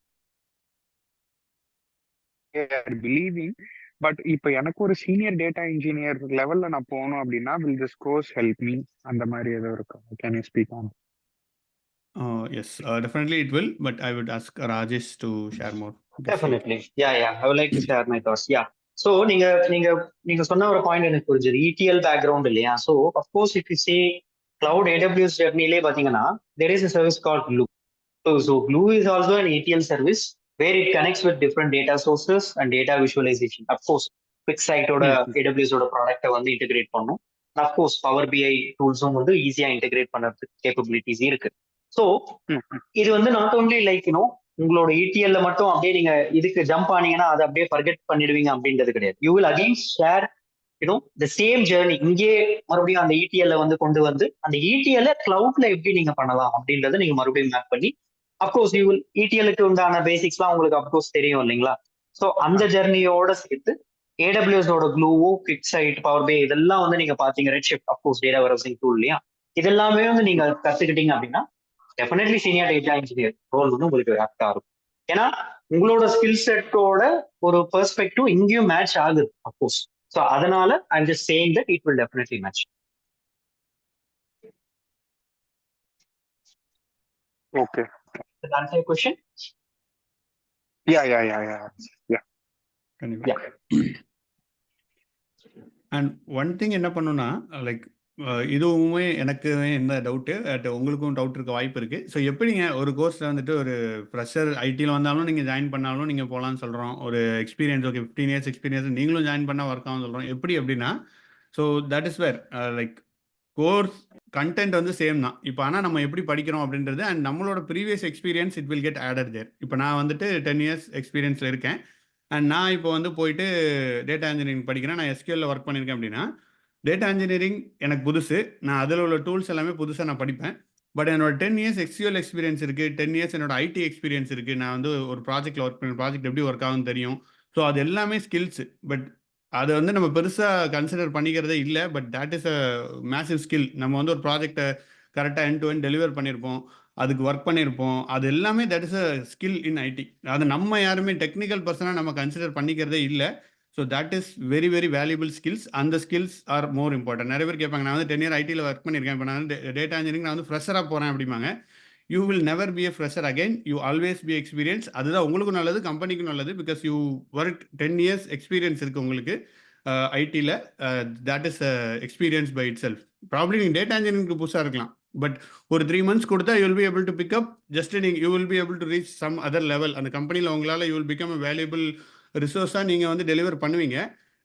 பிலீவிங். பட் இப்போ எனக்கு ஒரு சீனியர் டேட்டா இன்ஜினியர் லெவல்ல நான் போகணும் அப்படின்னா will this course help me? அந்த மாதிரி ஏதோ இருக்கும். Can you speak on? Yes, definitely it will, but I would ask Rajesh to share more. Definitely. Yeah. I would like to share my thoughts. Yeah. So நீங்க சொன்ன ஒரு point எனக்கு புரிஞ்சது, ETL background இல்லையா? So of course if you say cloud AWS ஜர்னிலே பாத்தீங்கன்னா there is a service called Glue. So Glue is also an ETL service where it connects with different data sources and data visualization. Of course QuickSight ஓட AWS ஓட ப்ராடக்ட்டை வந்து integrate பண்ணும். Of course Power BI டூல்ஸும் வந்து ஈஸியா integrate பண்றதுக்கு capabilities இருக்கு. So இது வந்து நாட் ஓன்லி லைக் உங்களோட ETL மட்டும் அப்படியே நீங்க இதுக்கு ஜம்ப் ஆனீங்கன்னா அதை அப்படியே ஃபர்கெட் பண்ணிடுவீங்க அப்படின்றது கிடையாது. You will again share the same journey இங்கே மறுபடியும் அந்த ETL வந்து கொண்டு வந்து அந்த ETL கிளவுட்ல எப்படி நீங்க பண்ணலாம் அப்படின்றத நீங்க மறுபடியும் மேப் பண்ணி அப்கோர்ஸ் யூ வில் ETLக்கு உண்டான பேசிக்ஸ்லாம் உங்களுக்கு அப்கோர்ஸ் தெரியும் இல்லைங்களா? ஸோ அந்த ஜெர்னியோட சேர்த்து AWSோட க்ளூவோ, QuickSight, Power BI இதெல்லாம் வந்து நீங்க பாத்தீங்க, Redshift of course data warehousing tool இல்லையா? இதெல்லாமே வந்து நீங்க கத்துக்கிட்டீங்க அப்படின்னா definitely senior data engineer role வந்து உங்களுக்கு ஆப்டா இருக்கும். ஏன்னா உங்களோட ஸ்கில் செட்டோட ஒரு பெர்ஸ்பெக்டிவ் இங்கேயும் மேட்ச் ஆகுது அப்கோர்ஸ். ஸோ அதனால I am just saying that it will definitely match. Okay. Does that answer your question? Yeah. கண்டிப்பா. அண்ட் ஒன் திங் என்ன பண்ணுன்னா, லைக் இதுவுமே எனக்கு என்ன டவுட்டு, உங்களுக்கும் டவுட் இருக்க வாய்ப்பு இருக்குது. ஸோ எப்படிங்க ஒரு கோர்ஸில் வந்துட்டு ஒரு ஃப்ரெஷர் ஐடியில் வந்தாலும் நீங்கள் ஜாயின் பண்ணாலும் நீங்கள் போகலான்னு சொல்கிறோம். ஒரு எக்ஸ்பீரியன்ஸ், ஓகே 15 இயர்ஸ் எக்ஸ்பீரியன்ஸ் நீங்களும் ஜாயின் பண்ணால் ஒர்க் ஆகும் சொல்கிறோம். எப்படி அப்படின்னா, so that is where like course content வந்து சேம் தான். இப்போ ஆனால் நம்ம எப்படி படிக்கிறோம் அப்படின்றது அண்ட் நம்மளோட previous experience it will get added there. இப்போ நான் வந்துட்டு 10 இயர்ஸ் எக்ஸ்பீரியன்ஸில் இருக்கேன் அண்ட் நான் இப்போ வந்து போயிட்டு டேட்டா இன்ஜினியரிங் படிக்கிறேன். நான் SQL ஒர்க் பண்ணியிருக்கேன் அப்படின்னா டேட்டா இன்ஜினியரிங் எனக்கு புதுசு. நான் அதில் உள்ள டூல்ஸ் எல்லாமே புதுசாக நான் படிப்பேன். பட் என்னோட 10 இயர்ஸ் SQL எக்ஸ்பீரியன்ஸ் இருக்குது, 10 இயர்ஸ் என்னோட IT எக்ஸ்பீரியன்ஸ் இருக்குது. நான் வந்து ஒரு ப்ராஜெக்ட்டில் ஒர்க் பண்ண ப்ராஜெக்ட் எப்படி ஒர்க் ஆகும்னு தெரியும். ஸோ அது எல்லாமே ஸ்கில்ஸு. பட் அதை வந்து நம்ம பெருசாக கன்சிடர் பண்ணிக்கிறதே இல்லை. But that is a massive skill. நம்ம வந்து ஒரு ப்ராஜெக்டை கரெக்டாக எண்ட் டு எண்ட் டெலிவர் பண்ணியிருப்போம், அதுக்கு ஒர்க் பண்ணியிருப்போம். அது எல்லாமே that is a skill in IT. அது நம்ம யாருமே டெக்னிக்கல் பர்சனாக நம்ம கன்சிடர் பண்ணிக்கிறதே இல்லை. So that is very very valuable skills. அந்த ஸ்கில்ஸ் ஆர் மோர் இம்பார்ட்டன்ட். நிறைய பேர் கேட்பாங்க, நான் வந்து 10 இயர் ஐடியில் ஒர்க் பண்ணியிருக்கேன், இப்போ நான் வந்து டேட்டா இன்ஜினியரிங் நான் வந்து ஃப்ரெஷராக போகிறேன் அப்படிம்பாங்க. You will never be a fresher again, you always be experience. அதுதான் உங்களுக்கும் நல்லது, கம்பெனிக்கும் நல்லது. Because you work 10 years experience இருக்குது உங்களுக்கு ஐடியில். That is experience by itself. Probably நீங்கள் டேட்டா இன்ஜினியரிங்க்கு புதுசாக இருக்கலாம், பட் ஒரு 3 மந்த்ஸ் கொடுத்தா you will be able to pick up just you will be able to reach some other level. அந்த கம்பெனியில் உங்களால் you will become a valuable ரிசோர்ஸாக நீங்கள் வந்து டெலிவர் பண்ணுவீங்க.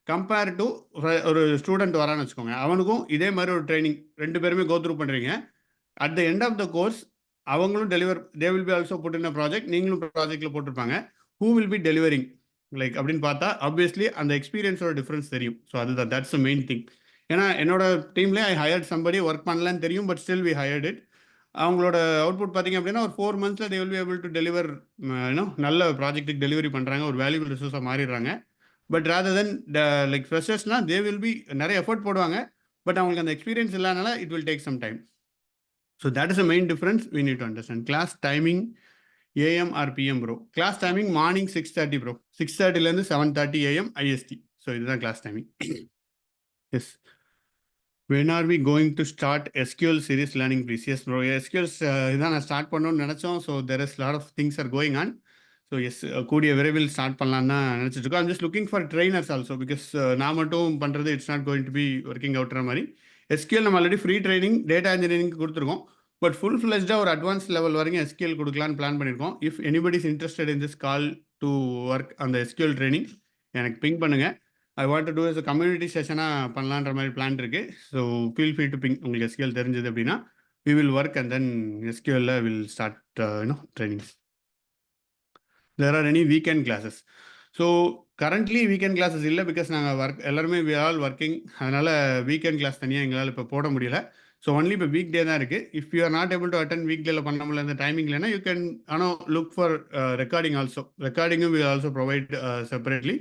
கம்பேர் டு ஒரு ஸ்டூடெண்ட் வரான்னு வச்சுக்கோங்க, அவனுக்கும் இதே மாதிரி ஒரு ட்ரைனிங் 2 பேருமே கோ த்ரூ பண்ணுறீங்க. At the end of the course அவங்களும் deliver, they will be also put in a project, நீங்களும் ப்ராஜெக்டில் போட்டிருப்பாங்க. Who will be delivering like அப்படின்னு பார்த்தா ஆப்வியஸ்லி அந்த எக்ஸ்பீரியன்ஸோட டிஃப்ரென்ஸ் தெரியும். ஸோ அதுதான் தட்ஸ் த மெயின் திங். ஏன்னா என்னோட டீம்லேயே ஐ ஹையர்ட் சம்படி ஒர்க் பண்ணலான்னு தெரியும், but still we hired it. அவங்களோட அவுட்புட் பார்த்தீங்க அப்படின்னா ஒரு 4 மந்த்ஸில் they will be able to deliver, நல்ல ப்ராஜெக்ட்டுக்கு டெலிவரி பண்ணுறாங்க, ஒரு வேல்யூபிள் ரிசோர்ஸாக மாறிடுறாங்க. பட் ரேதர் தென் லைக் ஃப்ரெஷர்ஸ்னால் தே வில் பி நிறைய எஃபர்ட் போடுவாங்க, பட் அவங்களுக்கு அந்த எக்ஸ்பீரியன்ஸ் இல்லாதனால it will take some time. So that is a main difference we need to understand. Class timing AM or PM bro. Class timing morning 6:30 bro, 6:30லேருந்து 7:30 AM IST. So இதுதான் class timing. Yes. when are we going to start SQL series learning please? Yes bro, SQL இதான் நான் start பண்ணணும்னு நினச்சோம். So there is lot of things are going on. So yes, கூடிய விரைவில் start பண்ணலான்னு தான் நினச்சிட்டு இருக்கோம். I'm just looking for trainers also, because நான் மட்டும் பண்ணுறது it's not going to be working அவுட்ற மாதிரி. SQL நம்ம ஆல்ரெடி ஃப்ரீ ட்ரைனிங் டேட்டா இன்ஜினியரிங்க்கு கொடுத்துருக்கோம், பட் ஃபுல் ஃப்ளெஜ்டாக ஒரு அட்வான்ஸ் லெவல் வரைக்கும் SQL கொடுக்கலான்னு பிளான் பண்ணியிருக்கோம். If anybody is interested in this call to work அந்த SQL ட்ரைனிங் எனக்கு பிங் பண்ணுங்கள். I want to do as community செஷனாக பண்ணலான்ற மாதிரி பிளான் இருக்குது. So feel free to ping. உங்களுக்கு SQL தெரிஞ்சது அப்படின்னா we will work and then SQL will start trainings. there are any weekend classes? So currently weekend classes இல்லை, because நாங்கள் எல்லாருமே we are all working. அதனால் வீக்கெண்ட் கிளாஸ் தனியாக எங்களால் இப்போ போட முடியல. ஸோ ஒன்லி இப்போ வீக் டே தான் இருக்குது. If you are not able to attend week டேல பண்ண முடியல அந்த டைமிங்லனா you can look for recording also. ரெக்கார்டிங்கும் will also provide separately.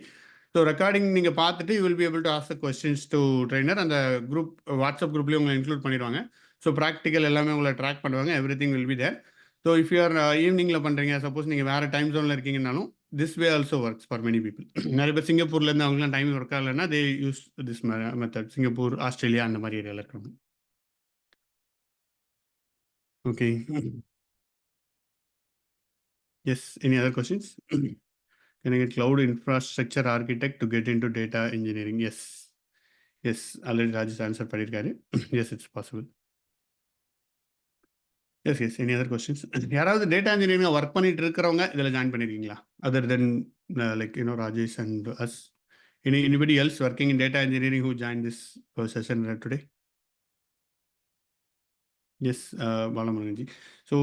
So recording நீங்கள் பார்த்துட்டு you will be able to ask the questions to trainer. அந்த குரூப் வாட்ஸ்அப் குரூப்லேயும் உங்களை இன்க்ளூட் பண்ணிடுவாங்க. ஸோ ப்ராக்டிக்கல் எல்லாமே உங்களை ட்ராக் பண்ணுவாங்க. Every thing will be there. So if you are ஈவினிங்கில் பண்ணுறீங்க, சப்போஸ் நீங்கள் வேறு டைம் ஜோனில் இருக்கீங்கன்னாலும் this way also works for many people. நிறைய பேர் சிங்கப்பூர்லேருந்து அவங்களாம் டைம் ஒர்க் ஆகலைன்னா they use this method. Singapore, Australia அந்த மாதிரி ஏரியாவில் இருக்கிறவங்க. Okay. Yes, any other questions? Can I get cloud infrastructure architect to get into data engineering? Yes. Yes, already Rajesh answer பண்ணிருக்காரு. Yes, it's possible. Yes, yes. Any other questions? யாராவது data engineering work பண்ணிட்டு இருக்கிறவங்க இதில் join பண்ணியிருக்கீங்களா? Other than like Rajesh and us. Anybody else working in data engineering who joined this session today? Yes, பாலமுருகன்ஜி. So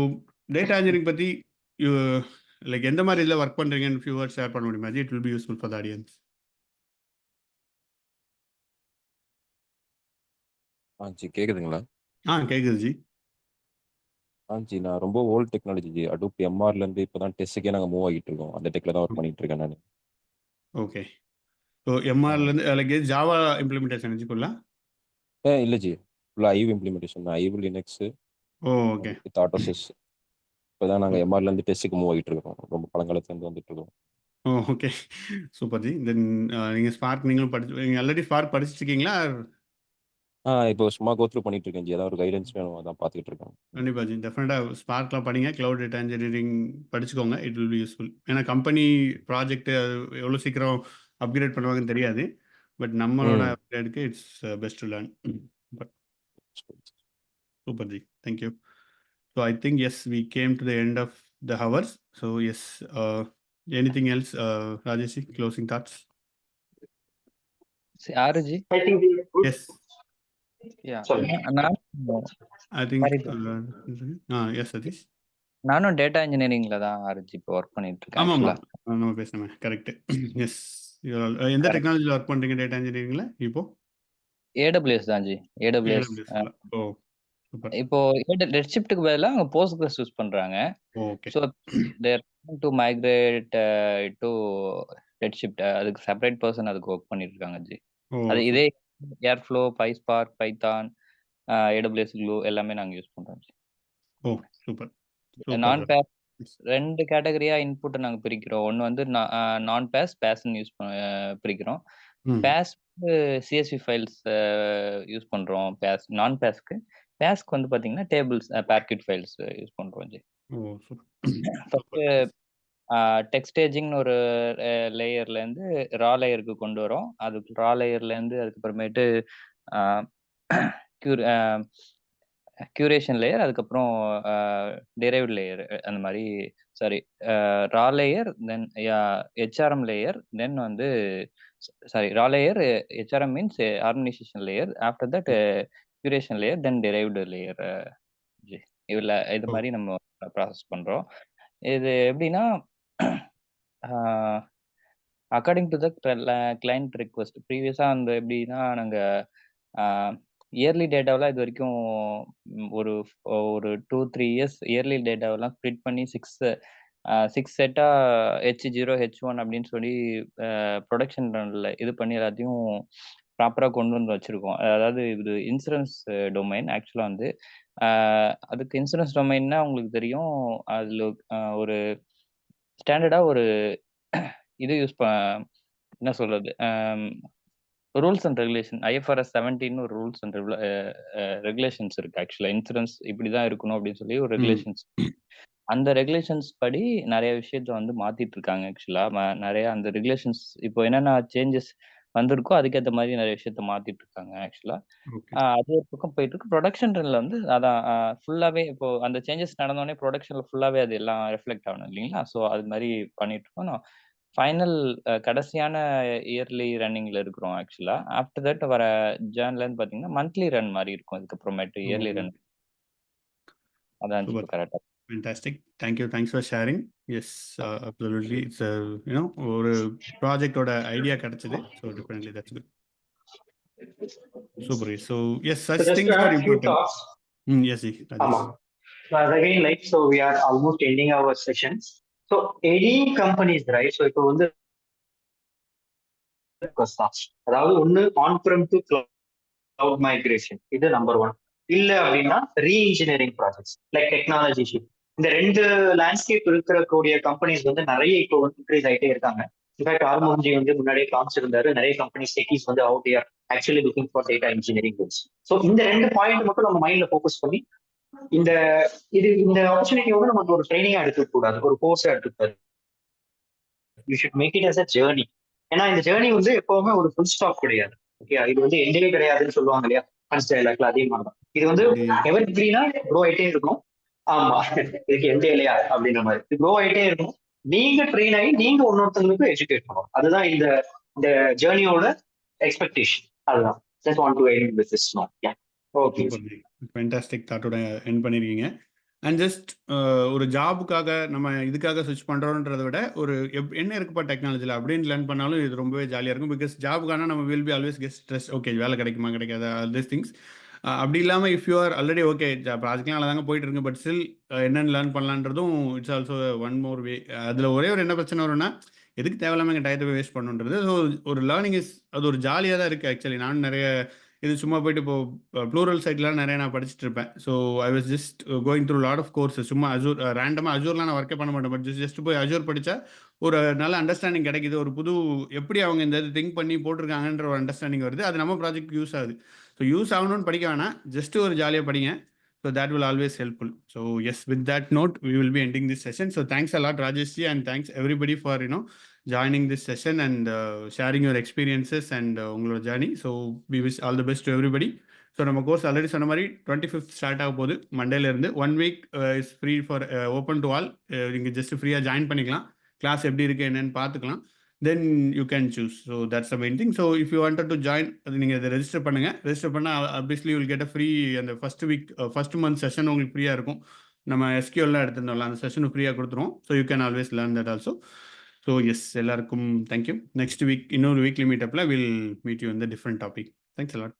data engineering பற்றி like எந்த மாதிரி இதில் ஒர்க் பண்ணுறீங்கன்னு ஃபியூ வேர்ட்ஸ் ஷேர் பண்ண முடியுமா? It will be useful for the audience. G கேக்குதுங்களா? கேக்குது ஜி. ஜி நான் ரொம்ப ஓல்ட் டெக்னாலஜி ஜி. அடோப் எம்ஆர்ல இருந்து இப்பதான் டெஸ்ட்டுக்கே நாங்க மூவ் ஆகிட்டு இருக்கோம். அந்த டெக்ல தான் ஒர்க் பண்ணிட்டு இருக்கேன் நான். ஓகே. ஸோ எம்ஆர்லேருந்து லைக் ஜாவா இம்ப்ளிமெண்டேஷன் ஜி ஃபுல்லா? இல்ல ஜி. ஃபுல்லா ஐவ் இம்ப்ளிமெண்டேஷன் தான். Hive Linux okay. With Autosys. இப்பதான் நாங்க எம்ஆர்ல இருந்து டெஸ்ட்டுக்கு மூவ் ஆகிட்டு இருக்கோம். ரொம்ப பழங்காலத்துல இருந்து வந்துட்டு இருக்கோம். ஓகே. Super G. தென் நீங்கள் ஸ்பார்க் நீங்களும் நீங்கள் ஆல்ரெடி ஸ்பார்க் படிச்சுட்டு இருக்கீங்களா? இப்போ சும்மா கோத்ரூ பண்ணிட்டு இருக்கேன் ஜி. ஏதாவது ஒரு கைடன்ஸ் வேணும், அதான் பார்த்துக்கிட்டு இருக்கேன். கண்டிப்பாக ஜி. டெஃபினட்டாக ஸ்பார்க்லாம் படிங்க. க்ளவுட் டேட்டா இன்ஜினியரிங் படிச்சுக்கோங்க. It will be useful. ஏன்னா கம்பெனி ப்ராஜெக்ட் எவ்வளோ சீக்கிரம் அப்கிரேட் பண்ணுவாங்கன்னு தெரியாது. பட் நம்மளோட அப்கிரேடுக்கு it's best to learn. But super ji. Thank you. So I think as we came to the end of the hours. So yes anything else, Rajesh, closing thoughts? ஆருஜி? I think Yes. Yeah. sorry. I think yes Satish. நானும் data இன்ஜினியரிங்ல தான் ஆருஜி இப்போ work பண்ணிட்டு இருக்கேன். ஆமாம் நம்ம பேசணுமே. Correct. S. எந்த டெக்னாலஜியில் ஒர்க் பண்ணுறீங்க டேட்டா இன்ஜினியரிங்ல இப்போ? AWS தான் ஜி. AWS. ஓ சூப்பர். இப்போ ரெட்ஷிஃப்ட்க்கு பதிலாக அவங்க போஸ்ட்கிரஸ் யூஸ் பண்றாங்க. Okay. So there to migrate to Redshift. அதுக்கு செப்பரேட் பர்சன் அதுக்கு ஒர்க் பண்ணிட்டு இருக்காங்க ஜி. அது இதே airflow, PySpark, Python, AWS Glue எல்லாமே நாங்க யூஸ் பண்றோம் ஜி. ஓ சூப்பர். நான் பேஸ் 2 கேட்டகரியா இன்புட் நாங்க பிரிக்கிறோம். ஒன்னு வந்து நான் பேஸ், பேஸ்ன்னு பிரிக்கிறோம். பேஸ் CSV ஃபைல்ஸ் யூஸ் பண்றோம். பேஸ் நான் பேஸ்க்கு. பேஸ்க்கு வந்து பாத்தீங்கன்னா டேபிள்ஸ், பார்க்கிட் ஃபைல்ஸ் யூஸ் பண்றோம் ஜி. ஓ சூப்பர். ஃபர்ஸ்ட் டெக்ஸ்ட் ஸ்டேஜிங்னு ஒரு லேயர்ல இருந்து ரா லேயருக்கு கொண்டு வரோம். அதுக்கு ரா லேயர்ல இருந்து அதுக்கப்புறமேட்டு கியூரேஷன் லேயர், அதுக்கப்புறம் டெரைவ்ட் லேயர், அந்த மாதிரி sorry raw layer, then HRM layer, then வந்து sorry raw layer, HRM means harmonisation layer, after that curation layer, then derived layer. இது மாதிரி நம்ம ப்ராசஸ் பண்றோம். இது எப்படின்னா according to the client request. ப்ரீவியஸா அந்த எப்படின்னா நாங்கள் இயர்லி டேட்டாவெலாம் இது வரைக்கும் ஒரு 2-3 இயர்ஸ் இயர்லி டேட்டாவெல்லாம் ஸ்ப்ளிட் பண்ணி 6 செட்டாக H0 H1 அப்படின்னு சொல்லி ப்ரொடக்ஷன் ரன்ல இது பண்ணி எல்லாத்தையும் ப்ராப்பராக கொண்டு வந்து வச்சுருக்கோம். அதாவது இது இன்சூரன்ஸ் டொமைன். ஆக்சுவலாக வந்து அதுக்கு இன்சூரன்ஸ் டொமைன்னா உங்களுக்கு தெரியும், அதில் ஒரு ஸ்டாண்டர்டாக ஒரு இது என்ன சொல்றது, ரூல்ஸ் அண்ட் ரெகுலேஷன், IFRS 17 ஒரு ரூல்ஸ் அண்ட் ரெகுலேஷன்ஸ் இருக்கு. ஆக்சுவலா இன்சூரன்ஸ் இப்படிதான் இருக்கணும் அப்படின்னு சொல்லி ஒரு ரெகுலேஷன்ஸ். அந்த ரெகுலேஷன்ஸ் படி நிறைய விஷயத்த வந்து மாத்திட்டு இருக்காங்க. ஆக்சுவலா நிறைய அந்த ரெகுலேஷன்ஸ் இப்போ என்னென்ன சேஞ்சஸ் வந்திருக்கோ அதுக்கேற்ற மாதிரி நிறைய விஷயத்த மாத்திட்டு இருக்காங்க. ஆக்சுவலா அது ஒரு பக்கம் போயிட்டு இருக்கு. ப்ரொடக்ஷன் ரன்ல வந்து அதான் ஃபுல்லாவே இப்போ அந்த சேஞ்சஸ் நடந்தோடனே ப்ரொடக்ஷன்ல ஃபுல்லாவே அது எல்லாம் ரெஃப்ளெக்ட் ஆகணும் இல்லைங்களா? ஸோ அது மாதிரி பண்ணிட்டு இருக்கோம். ஃபைனல் கடைசியான இயர்லி ரன்னிங்ல இருக்கிறோம். ஆக்சுவலா ஆஃப்டர் தட் வர ஜேர்ன்ல இருந்து பாத்தீங்கன்னா மந்த்லி ரன் மாதிரி இருக்கும். அதுக்கப்புறமேட்டு இயர்லி ரன். அதான் கரெக்டா. Fantastic. Thank you. Thanks for sharing. Yes, absolutely. It's ஒரு ப்ராஜெக்டோட ஐடியா கிடைச்சது. So definitely that's good. Super. So yes, such things are important. Yes, again, like, so we are almost ending our sessions. So any companies, right? So இப்போ வந்து அதாவது ஒன்னு on-prem to cloud migration, இது number 1. இல்ல அப்படின்னா re-engineering projects like technology shift. இந்த 2 landscape இருக்கக்கூடிய companies வந்து நிறைய இப்போ இன்க்ரீஸ் ஆகிட்டே இருக்காங்க. இன்ஃபேக்ட் ஆர்மோன்ஜி வந்து முன்னாடியே காமிச்சிருந்தாரு, நிறைய கம்பெனிஸ் டெக்கிஸ் வந்து out here actually looking for data engineering course. So இந்த 2 பாயிண்ட் மட்டும் நம்ம மைண்ட்ல ஃபோக்கஸ் பண்ணி இந்த ஆப்பர்ச்சுனிட்டி வந்து நமக்கு ஒரு ட்ரைனிங்கா எடுத்துக்க கூடாது, ஒரு கோர்ஸா எடுத்துக்கூடாது. You should make it as a journey. ஏன்னா இந்த ஜேர்னி வந்து எப்பவுமே ஒரு ஃபுல் ஸ்டாப் கிடையாது. ஓகே, இது வந்து எண்டே கிடையாதுன்னு சொல்லுவாங்க இல்லையா, ஃபர்ஸ்ட் டைலாக்ல அதே மாதிரி தான். இது வந்து எவர் கிரீனா க்ரோ ஆயிட்டே இருக்கும். ஆமா, இதுக்கு எண்டே இல்லையா அப்படின்ற மாதிரி க்ரோ ஆயிட்டே இருக்கும். நீங்க ட்ரெயின் ஆகி நீங்க இன்னொருத்தவங்களுக்கு எஜுகேட் பண்ணணும். அதுதான் இந்த ஜேர்னியோட எக்ஸ்பெக்டேஷன். அதுதான். Just want to end with this note. Yeah, okay. Fantastic தாட்டோட எண்ட் பண்ணிருக்கீங்க. அண்ட் ஜஸ்ட் ஒரு ஜாபுக்காக நம்ம இதுக்காக ஸ்விட்ச் பண்ணுறோன்றதை விட ஒரு என்ன இருக்குப்பா டெக்னாலஜியில் அப்படின்னு லேர்ன் பண்ணாலும் இது ரொம்பவே ஜாலியாக இருக்கும். பிகாஸ் ஜாபுக்கான நம்ம will be always get stress. Okay, வேலை கிடைக்குமா கிடைக்காதா, திஸ் திங்ஸ். அப்படி இல்லாமல் if you are already okay ப்ராஜெக்ட்லாம் நல்லா தாங்க போயிட்டு இருக்கு, பட் ஸ்டில் என்னென்னு லேர்ன் பண்ணலான்றதும் it's also one more way. அதில் ஒரே ஒரு என்ன பிரச்சனை வரும்னா, எதுக்கு தேவையில்லாமல் எங்கள் டயத்தை வேஸ்ட் பண்ணுன்றது. ஸோ ஒரு லேர்னிங் இஸ் அது ஒரு ஜாலியாக தான் இருக்குது ஆக்சுவலி. நானும் நிறைய இது சும்மா போயிட்டு இப்போ ப்ளூரல் சைட்லாம் நிறைய நான் படிச்சுட்டு இருப்பேன். So I was just going through lot of courses. சும்மா அஜூர் ரேண்டமாக அஜூர்லாம் நான் ஒர்க்கே பண்ண மாட்டேன், பட் ஜஸ்ட் போய் அஜூர் படித்தா ஒரு நல்ல அண்டர்ஸ்டாண்டிங் கிடைக்குது. ஒரு புது எப்படி அவங்க இந்த இது திங்க் பண்ணி போட்டிருக்காங்கன்ற ஒரு அண்டர்ஸ்டாண்டிங் வருது. அது நம்ம ப்ராஜெக்ட் யூஸ் ஆகுது. ஸோ யூஸ் ஆகணும்னு படிக்க வேணாம், ஜஸ்ட் ஒரு ஜாலியாக படிங்க. So that will always helpful. So yes, with that note, we will be ending this session. So thanks a lot, Rajesh ji, and thanks everybody for joining this session and sharing your experiences and உங்களோட journey. So we wish all the best to everybody. So நம்ம course already சொன்ன மாதிரி 25th start ஆக போகுது. மண்டேலேருந்து 1 week is free for open to all. நீங்கள் just ஃப்ரீயாக join பண்ணிக்கலாம், class எப்படி இருக்குது என்னென்னு பார்த்துக்கலாம். then you can choose. So that's the main thing. So if you wanted to join, நீங்க இதை ரெஜிஸ்டர் பண்ணுங்க. ரெஜிஸ்டர் பண்ணா obviously you will get a free அந்த first week first month session உங்களுக்கு ஃப்ரீயா இருக்கும். நம்ம SQL எடுத்துருந்தோம்ல அந்த செஷன் ஃப்ரீயா கொடுத்துருவோம். So you can always learn that also. So yes, எல்லாருக்கும் thank you. Next week இன்னொரு weekly மீட்டப்ல we'll meet you in the different topic. Thanks a lot.